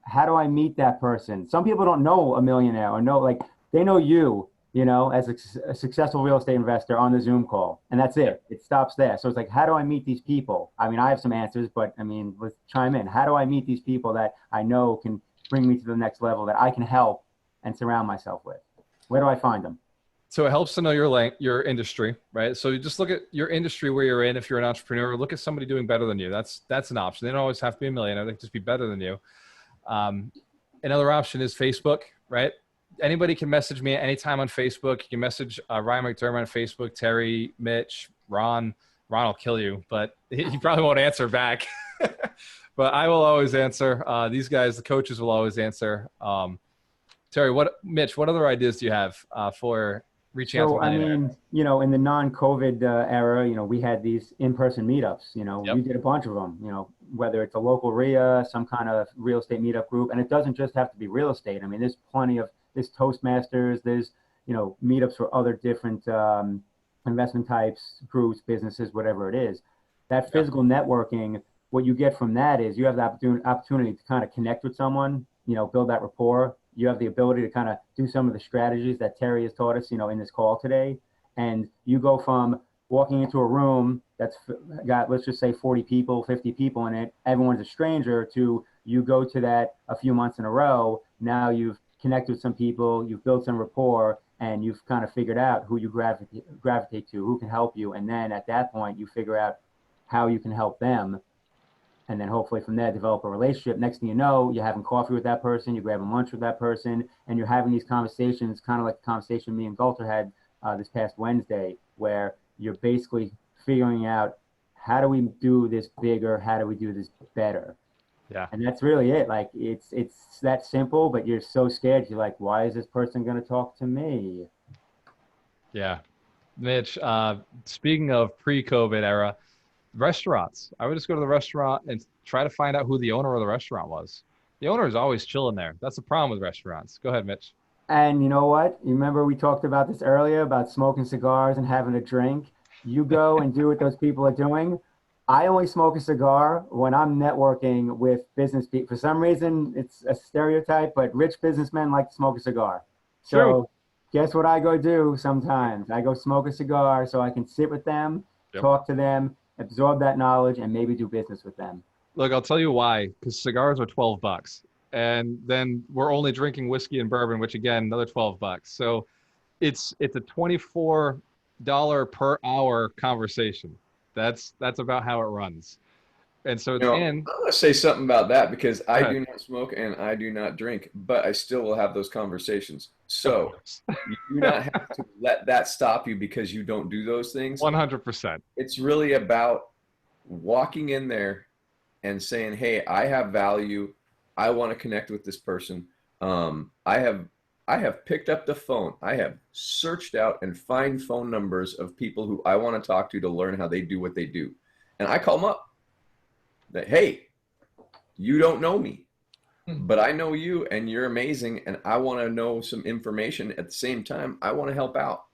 how do I meet that person? Some people don't know a millionaire or know, like, they know you, as a successful real estate investor on the Zoom call. And that's it. It stops there. So it's like, how do I meet these people? I mean, I have some answers, but I mean, let's chime in. How do I meet these people that I know can bring me to the next level, that I can help and surround myself with? Where do I find them? So it helps to know your industry, right? So you just look at your industry where you're in. If you're an entrepreneur, look at somebody doing better than you. That's an option. They don't always have to be a millionaire. They can just be better than you. Another option is Facebook, right? Anybody can message me at any time on Facebook. You can message Ryan McDermott on Facebook, Terry, Mitch, Ron. Ron will kill you, but he probably won't answer back. But I will always answer. These guys, the coaches, will always answer. Terry, Mitch, what other ideas do you have for reaching out to Millionaire? I mean, you know, in the non-COVID era, you know, we had these in-person meetups. You know, we did a bunch of them. You know, whether it's a local RIA, some kind of real estate meetup group, and it doesn't just have to be real estate. I mean, there's plenty of Toastmasters. There's, you know, meetups for other different investment types, groups, businesses, whatever it is. That physical networking, what you get from that is you have the opportunity to kind of connect with someone, you know, build that rapport. You have the ability to kind of do some of the strategies that Terry has taught us, you know, in this call today. And you go from walking into a room that's got, let's just say 40 people, 50 people in it, everyone's a stranger, to you go to that a few months in a row. Now you've connected with some people, you've built some rapport, and you've kind of figured out who you gravitate to, who can help you. And then at that point, you figure out how you can help them. And then hopefully from there, develop a relationship. Next thing you know, you're having coffee with that person, you're grabbing lunch with that person, and you're having these conversations, kind of like the conversation me and Galter had this past Wednesday, where you're basically figuring out, how do we do this bigger? How do we do this better? Yeah. And that's really it. Like, it's that simple, but you're so scared. You're like, why is this person going to talk to me? Yeah. Mitch, speaking of pre-COVID era, restaurants. I would just go to the restaurant and try to find out who the owner of the restaurant was. The owner is always chilling there. That's the problem with restaurants. Go ahead, Mitch. And you know what? You remember we talked about this earlier about smoking cigars and having a drink. You go and do what those people are doing. I only smoke a cigar when I'm networking with business people. For some reason, it's a stereotype, but rich businessmen like to smoke a cigar. So guess what I go do sometimes? I go smoke a cigar so I can sit with them, talk to them, absorb that knowledge, and maybe do business with them. Look, I'll tell you why. Because cigars are $12, and then we're only drinking whiskey and bourbon, which again, another $12. So it's a $24 per hour conversation. That's about how it runs. And so it's I'm going to say something about that, because I do not smoke and I do not drink, but I still will have those conversations. So you do not have to let that stop you because you don't do those things. 100%. It's really about walking in there and saying, hey, I have value. I want to connect with this person. I have picked up the phone. I have searched out and find phone numbers of people who I want to talk to learn how they do what they do. And I call them up. That, hey, you don't know me, but I know you and you're amazing, and I want to know some information. At the same time, I want to help out.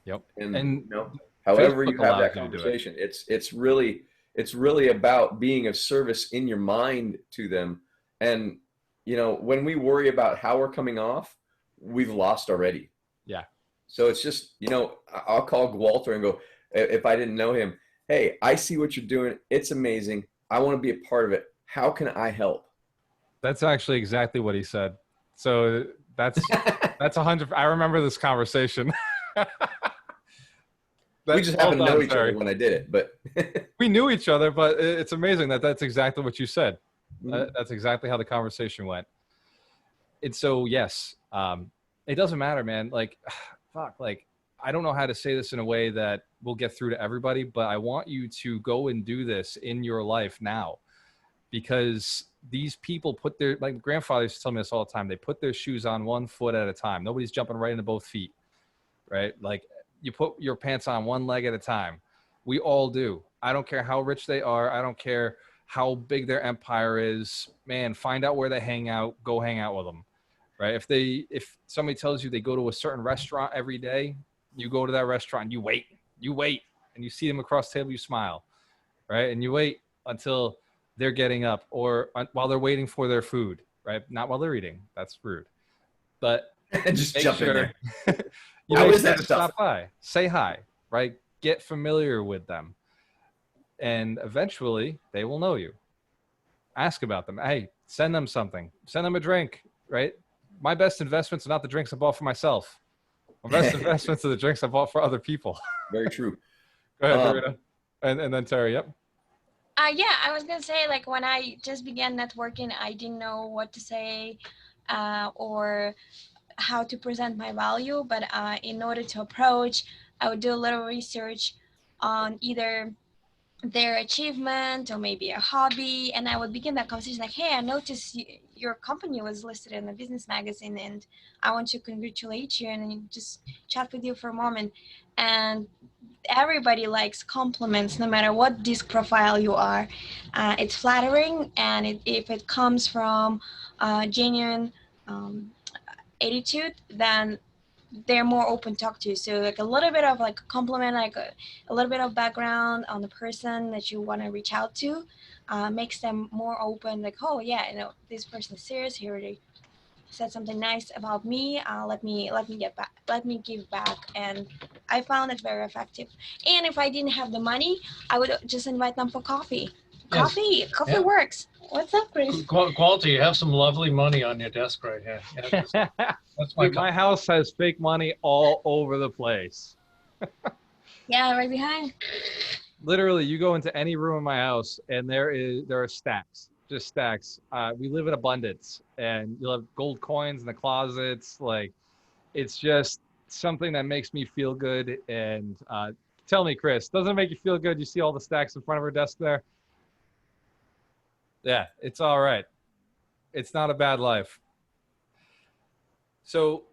Yep. And you know, however you have that conversation, it's really about being of service in your mind to them. And you know, when we worry about how we're coming off, we've lost already. Yeah. So it's just, you know, I'll call Walter and go, if I didn't know him, hey, I see what you're doing. It's amazing. I want to be a part of it. How can I help? That's actually exactly what he said. So that's 100. I remember this conversation. We just happened to know each other when I did it, but we knew each other. But it's amazing that's exactly what you said. That's exactly how the conversation went. And so, yes, it doesn't matter, man. Like, fuck, like, I don't know how to say this in a way that will get through to everybody, but I want you to go and do this in your life now, because these people put their, like grandfather used to tell me this all the time, they put their shoes on one foot at a time. Nobody's jumping right into both feet, right? Like, you put your pants on one leg at a time. We all do. I don't care how rich they are. I don't care how big their empire is. Man, find out where they hang out, go hang out with them, right? If somebody tells you they go to a certain restaurant every day, you go to that restaurant, you wait, and you see them across the table, you smile, right? And you wait until they're getting up, or while they're waiting for their food, right? Not while they're eating. That's rude. But just jump in there. You make sure to stop by, say hi, right? Get familiar with them. And eventually they will know you. Ask about them. Hey, send them something. Send them a drink, right? My best investments are not the drinks I bought for myself. My best investments are the drinks I bought for other people. Very true. Go ahead, Dorita. And then Terry, yep. Yeah, I was gonna say, like, when I just began networking, I didn't know what to say or how to present my value. But in order to approach, I would do a little research on either their achievement or maybe a hobby, and I would begin that conversation like, hey, I noticed your company was listed in a business magazine, and I want to congratulate you and just chat with you for a moment. And everybody likes compliments, no matter what disc profile you are. It's flattering, and if it comes from genuine attitude, then they're more open to talk to you. So like a little bit of like a compliment, like a little bit of background on the person that you want to reach out to, makes them more open. Like, oh yeah, this person is serious. He already said something nice about me. Let me give back. And I found it very effective. And if I didn't have the money, I would just invite them for coffee. Yes. Coffee Yeah. works. What's up, Chris? Quality, you have some lovely money on your desk right here. Yeah, that's my Dude, my house has fake money all over the place. Yeah, right behind. Literally, you go into any room in my house, and there are stacks, just stacks. We live in abundance, and you'll have gold coins in the closets. Like, it's just something that makes me feel good. And tell me, Chris, doesn't it make you feel good? You see all the stacks in front of her desk there? Yeah, it's all right. It's not a bad life. So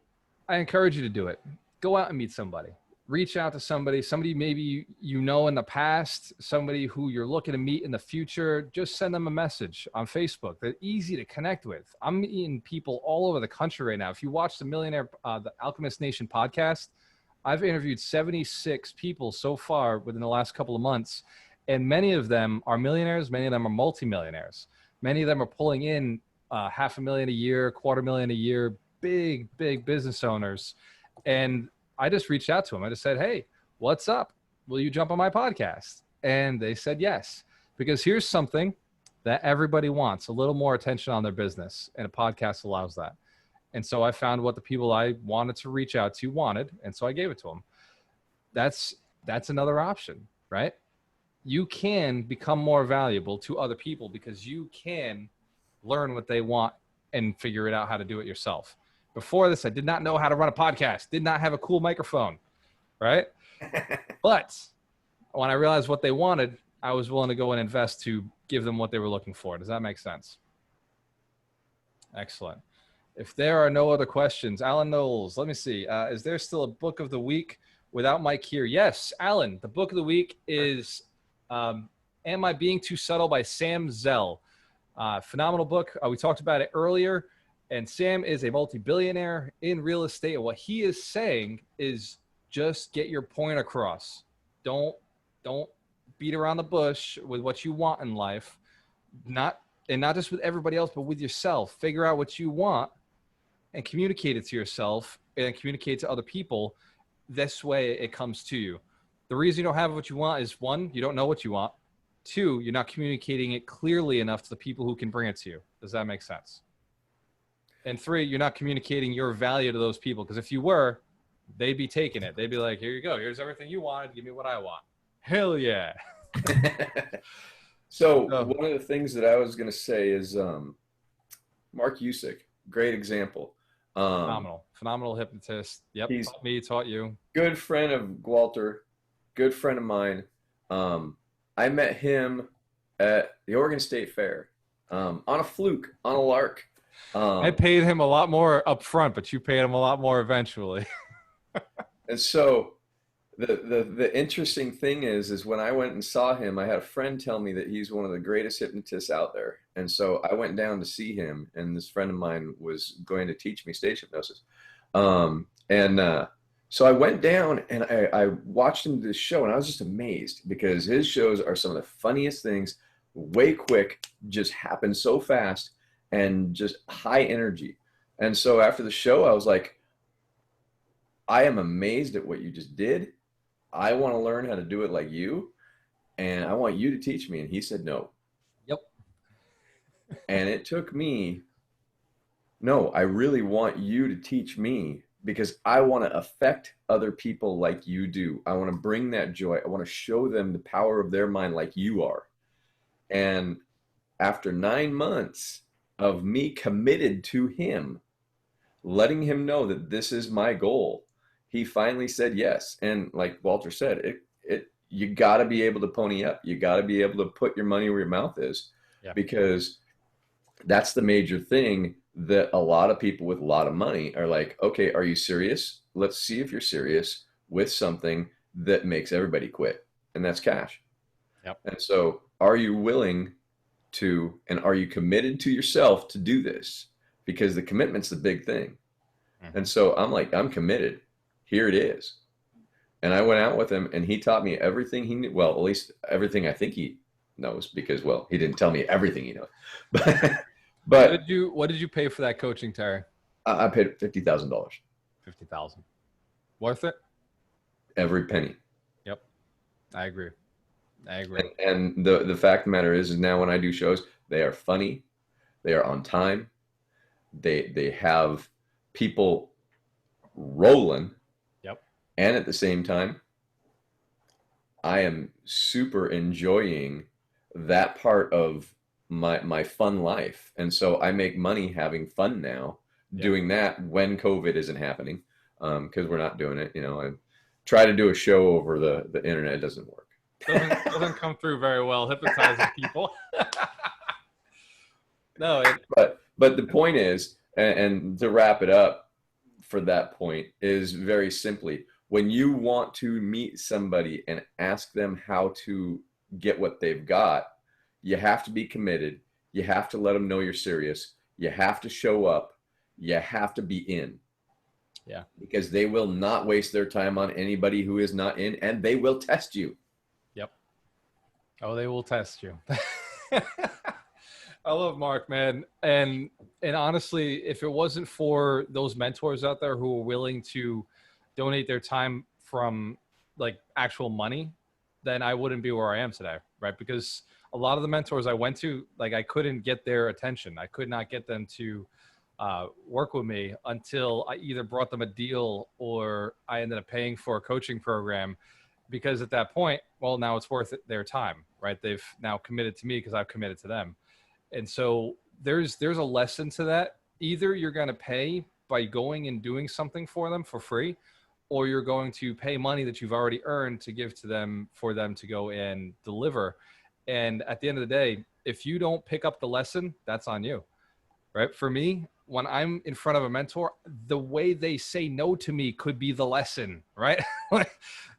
I encourage you to do it. Go out and meet somebody. Reach out to somebody maybe you know in the past, somebody who you're looking to meet in the future. Just send them a message on Facebook. They're easy to connect with. I'm meeting people all over the country right now. If you watch the the Alchemist Nation podcast, I've interviewed 76 people so far within the last couple of months. And many of them are millionaires. Many of them are multimillionaires. Many of them are pulling in $500,000 a year, $250,000 a year, big business owners. And I just reached out to them. I just said, hey, what's up? Will you jump on my podcast? And they said yes, because here's something that everybody wants: a little more attention on their business. And a podcast allows that. And so I found what the people I wanted to reach out to wanted. And so I gave it to them. That's another option, right? You can become more valuable to other people because you can learn what they want and figure it out how to do it yourself. Before this, I did not know how to run a podcast, did not have a cool microphone, right? But when I realized what they wanted, I was willing to go and invest to give them what they were looking for. Does that make sense? Excellent. If there are no other questions, Alan Knowles, let me see. Is there still a book of the week without Mike here? Yes, Alan, the book of the week is Am I Being Too Subtle by Sam Zell. Phenomenal book. We talked about it earlier. And Sam is a multi-billionaire in real estate. And what he is saying is just get your point across. Don't beat around the bush with what you want in life. Not just with everybody else, but with yourself. Figure out what you want and communicate it to yourself and communicate it to other people. This way it comes to you. The reason you don't have what you want is, one, you don't know what you want. Two, you're not communicating it clearly enough to the people who can bring it to you. Does that make sense? And three, you're not communicating your value to those people, because if you were, they'd be taking it. They'd be like, here you go. Here's everything you wanted. Give me what I want. Hell yeah. So one of the things that I was going to say is Mark Usick, great example. Phenomenal hypnotist. Yep. He's taught me, taught you. Good friend of Walter, good friend of mine. I met him at the Oregon State Fair on a fluke, on a lark. I paid him a lot more up front, but you paid him a lot more eventually. And so the interesting thing is when I went and saw him, I had a friend tell me that he's one of the greatest hypnotists out there. And so I went down to see him, and this friend of mine was going to teach me stage hypnosis. So I went down and I watched him do this show, and I was just amazed because his shows are some of the funniest things, way quick, just happen so fast, and just high energy. And so after the show, I was like, I am amazed at what you just did. I want to learn how to do it like you, and I want you to teach me. And he said no. Yep. And it took me, no, I really want you to teach me, because I want to affect other people like you do. I want to bring that joy. I want to show them the power of their mind like you are. And after 9 months of me committed to him, letting him know that this is my goal, he finally said yes. And like Walter said, you got to be able to pony up. You got to be able to put your money where your mouth is, because that's the major thing that a lot of people with a lot of money are like, okay, are you serious? Let's see if you're serious with something that makes everybody quit. And that's cash. Yep. And so are you willing to, and are you committed to yourself to do this? Because the commitment's the big thing. And so I'm like, I'm committed. Here it is. And I went out with him and he taught me everything he knew. Well, at least everything I think he knows, because, well, he didn't tell me everything he knows. But what did you pay for that coaching, Terry? I paid $50,000. $50,000. Worth it? Every penny. Yep. I agree. And the fact of the matter is now when I do shows, they are funny. They are on time. They have people rolling. Yep. And at the same time, I am super enjoying that part of my fun life. And so I make money having fun now, doing that when COVID isn't happening, because we're not doing it. I try to do a show over the internet. It doesn't work. Doesn't come through very well, hypnotizing people. No, but the point is, and to wrap it up for that point, is very simply, when you want to meet somebody and ask them how to get what they've got, you have to be committed. You have to let them know you're serious. You have to show up. You have to be in. Yeah. Because they will not waste their time on anybody who is not in, and they will test you. Yep. Oh, they will test you. I love Mark, man. And honestly, if it wasn't for those mentors out there who are willing to donate their time from like actual money, then I wouldn't be where I am today, right? Because a lot of the mentors I went to, like, I couldn't get their attention. I could not get them to work with me until I either brought them a deal or I ended up paying for a coaching program, because at that point, well, now it's worth their time, right? They've now committed to me because I've committed to them. And so there's a lesson to that. Either you're going to pay by going and doing something for them for free, or you're going to pay money that you've already earned to give to them for them to go and deliver. And at the end of the day, if you don't pick up the lesson, that's on you, right? For me, when I'm in front of a mentor, the way they say no to me could be the lesson, right?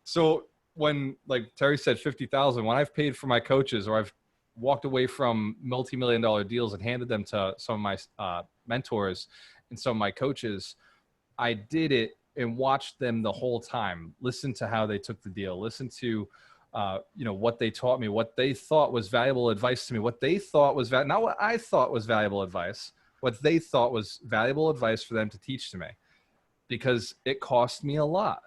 So when, like Terry said, 50,000, when I've paid for my coaches, or I've walked away from multi-million-dollar deals and handed them to some of my mentors and some of my coaches, I did it and watched them the whole time, listen to how they took the deal, listen to what they taught me, what they thought was valuable advice to me, what they thought was not what I thought was valuable advice, what they thought was valuable advice for them to teach to me, because it cost me a lot.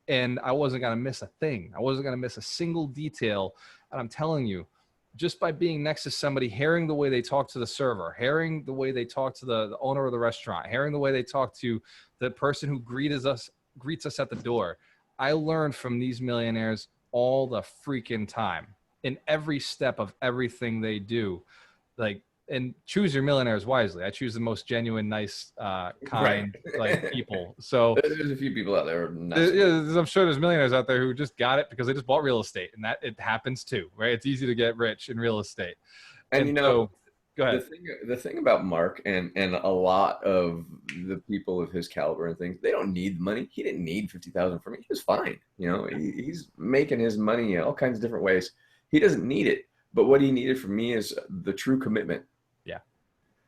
And I wasn't going to miss a thing. I wasn't going to miss a single detail. And I'm telling you, just by being next to somebody, hearing the way they talk to the server, hearing the way they talk to the owner of the restaurant, hearing the way they talk to the person who greets us at the door, I learned from these millionaires all the freaking time, in every step of everything they do. Like, and choose your millionaires wisely. I choose the most genuine, nice, kind, like, people. So there's a few people out there. I'm sure there's millionaires out there who just got it because they just bought real estate, and that it happens too, right? It's easy to get rich in real estate. And so, go ahead. The thing about Mark and a lot of the people of his caliber and things, they don't need money. He didn't need 50,000 from me. He was fine. He's making his money in all kinds of different ways. He doesn't need it. But what he needed from me is the true commitment. Yeah.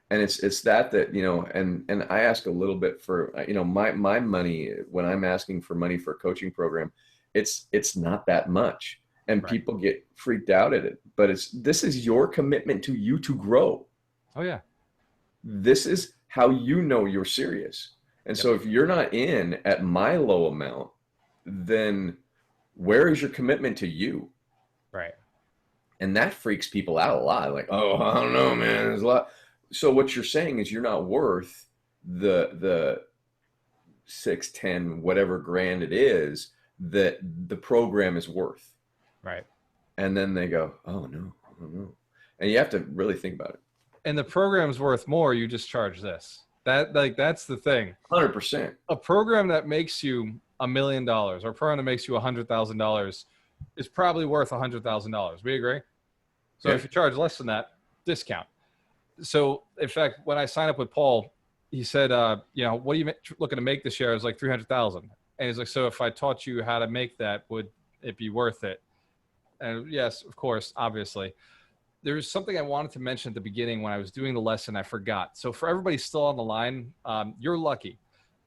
And it's that and I ask a little bit for, my money when I'm asking for money for a coaching program, it's not that much. And right. People get freaked out at it, but this is your commitment to you to grow. Oh yeah. This is how you know you're serious. And so if you're not in at my low amount, then where is your commitment to you? Right. And that freaks people out a lot. Like, oh, I don't know, man. There's a lot. So what you're saying is you're not worth the 6, 10, whatever grand it is that the program is worth. Right. And then they go, oh no, I don't know. And you have to really think about it. And the program's worth more, you just charge this. That's the thing. 100%. A program that makes you $1 million or a program that makes you $100,000 is probably worth $100,000. We agree? So Yeah. if you charge less than that, discount. So in fact, when I signed up with Paul, he said, what are you looking to make this year? I was like 300,000. And he's like, so if I taught you how to make that, would it be worth it? And yes, of course, obviously. There's something I wanted to mention at the beginning when I was doing the lesson, I forgot. So for everybody still on the line, you're lucky.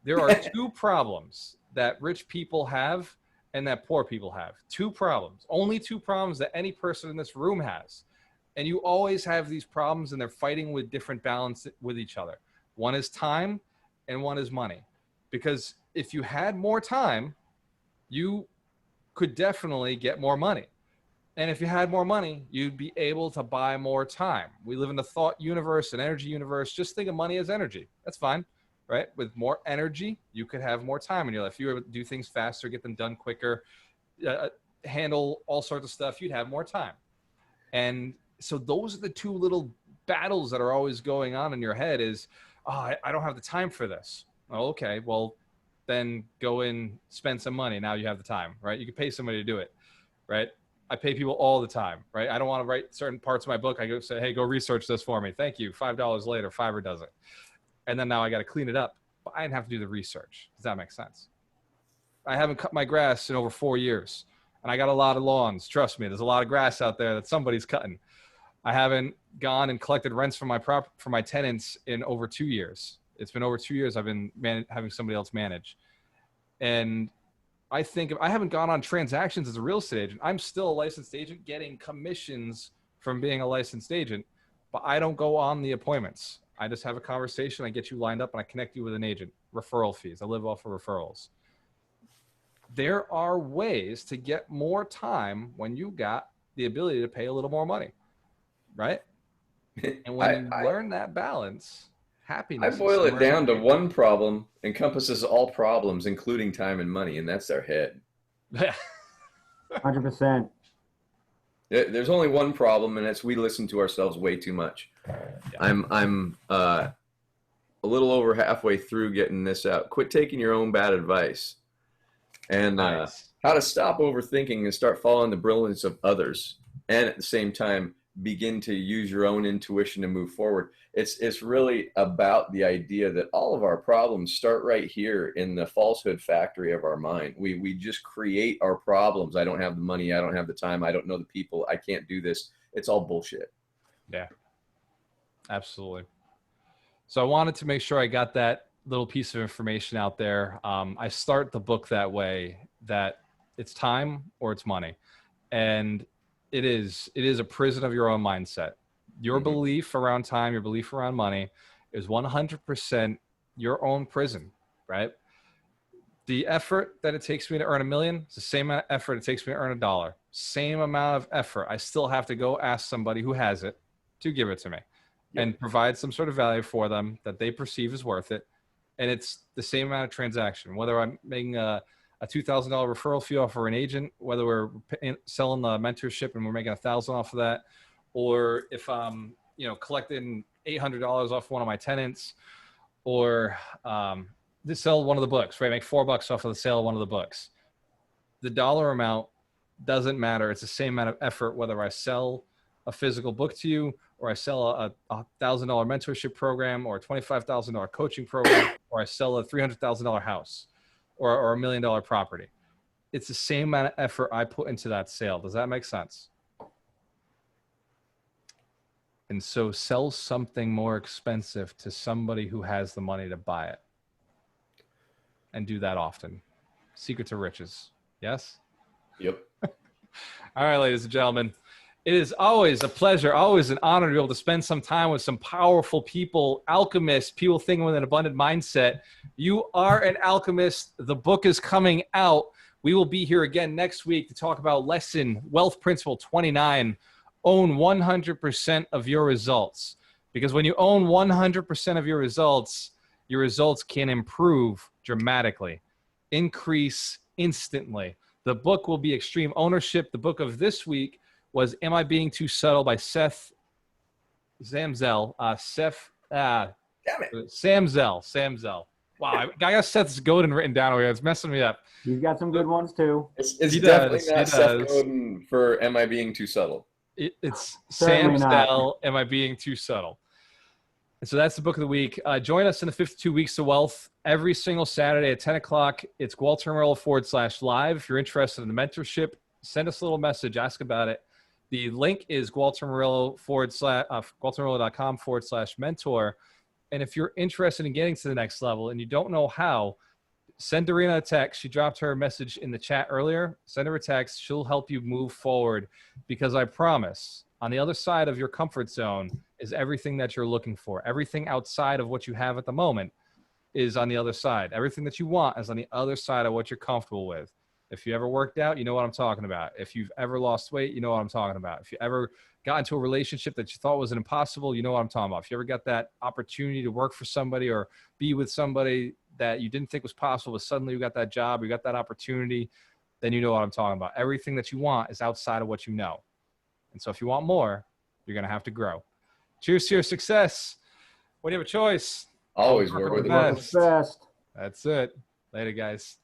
There are two problems that rich people have and that poor people have. Two problems, only two problems that any person in this room has. And you always have these problems and they're fighting with different balance with each other. One is time and one is money. Because if you had more time, you could definitely get more money. And if you had more money, you'd be able to buy more time. We live in the thought universe, an energy universe. Just think of money as energy. That's fine, right? With more energy, you could have more time in your life. You would do things faster, get them done quicker, handle all sorts of stuff. You'd have more time. And so those are the two little battles that are always going on in your head is, oh, I don't have the time for this. Oh, okay, well, then go and spend some money. Now you have the time, right? You can pay somebody to do it, right? I pay people all the time, right? I don't want to write certain parts of my book. I go say, hey, go research this for me. Thank you. $5 later, Fiverr does it. And then now I got to clean it up. But I didn't have to do the research. Does that make sense? I haven't cut my grass in over 4 years. And I got a lot of lawns. Trust me, there's a lot of grass out there that somebody's cutting. I haven't gone and collected rents from my tenants in over 2 years. It's been over 2 years I've been having somebody else manage. And I think I haven't gone on transactions as a real estate agent. I'm still a licensed agent getting commissions from being a licensed agent, but I don't go on the appointments. I just have a conversation. I get you lined up and I connect you with an agent. Referral fees. I live off of referrals. There are ways to get more time when you got the ability to pay a little more money, right? And when you learn that balance, happiness. I boil it down to one problem encompasses all problems, including time and money, and that's their head. 100%. There's only one problem, and it's we listen to ourselves way too much. Yeah. I'm a little over halfway through getting this out. Quit taking your own bad advice, and how to stop overthinking and start following the brilliance of others, and at the same time begin to use your own intuition to move forward. It's really about the idea that all of our problems start right here in the falsehood factory of our mind. We just create our problems. I don't have the money. I don't have the time. I don't know the people. I can't do this. It's all bullshit. Yeah, absolutely. So I wanted to make sure I got that little piece of information out there. I start the book that way, that it's time or it's money. And it is a prison of your own mindset. Your belief around time, your belief around money is 100% your own prison, right? The effort that it takes me to earn $1 million is the same amount of effort it takes me to earn $1. Same amount of effort. I still have to go ask somebody who has it to give it to me and provide some sort of value for them that they perceive as worth it. And it's the same amount of transaction, whether I'm making a $2,000 referral fee off for an agent, whether we're selling the mentorship and we're making $1,000 off of that, or if I'm, collecting $800 off one of my tenants, or to sell one of the books, right? Make $4 off of the sale of one of the books. The dollar amount doesn't matter. It's the same amount of effort, whether I sell a physical book to you, or I sell a $1,000 mentorship program, or a $25,000 coaching program, or I sell a $300,000 house. Or $1 million property. It's the same amount of effort I put into that sale. Does that make sense? And so sell something more expensive to somebody who has the money to buy it. And do that often. Secret to riches. Yes? Yep. All right, ladies and gentlemen. It is always a pleasure, always an honor to be able to spend some time with some powerful people, alchemists, people thinking with an abundant mindset. You are an alchemist. The book is coming out. We will be here again next week to talk about Wealth Principle 29. Own 100% of your results. Because when you own 100% of your results, your results can improve dramatically, increase instantly. The book will be Extreme Ownership. The book of this week was Am I Being Too Subtle by Seth Zamzel. Samzel. Wow, I got Seth Godin written down over here. It's messing me up. He's got some good ones too. It's He definitely does, not he Seth does. Godin for Am I Being Too Subtle? It's Certainly not. Samzel. Am I Being Too Subtle? And so that's the book of the week. Join us in the 52 Weeks of Wealth every single Saturday at 10 o'clock. It's GualterMorello.com/live. If you're interested in the mentorship, send us a little message. Ask about it. The link is GualterMorello.com/mentor. And if you're interested in getting to the next level and you don't know how, send Dorina a text. She dropped her message in the chat earlier. Send her a text. She'll help you move forward, because I promise on the other side of your comfort zone is everything that you're looking for. Everything outside of what you have at the moment is on the other side. Everything that you want is on the other side of what you're comfortable with. If you ever worked out, you know what I'm talking about. If you've ever lost weight, you know what I'm talking about. If you ever got into a relationship that you thought was impossible, you know what I'm talking about. If you ever got that opportunity to work for somebody or be with somebody that you didn't think was possible, but suddenly you got that job, you got that opportunity, then you know what I'm talking about. Everything that you want is outside of what you know. And so if you want more, you're going to have to grow. Cheers to your success. When you have a choice, Always work with the Work with best. the best. That's it. Later, guys.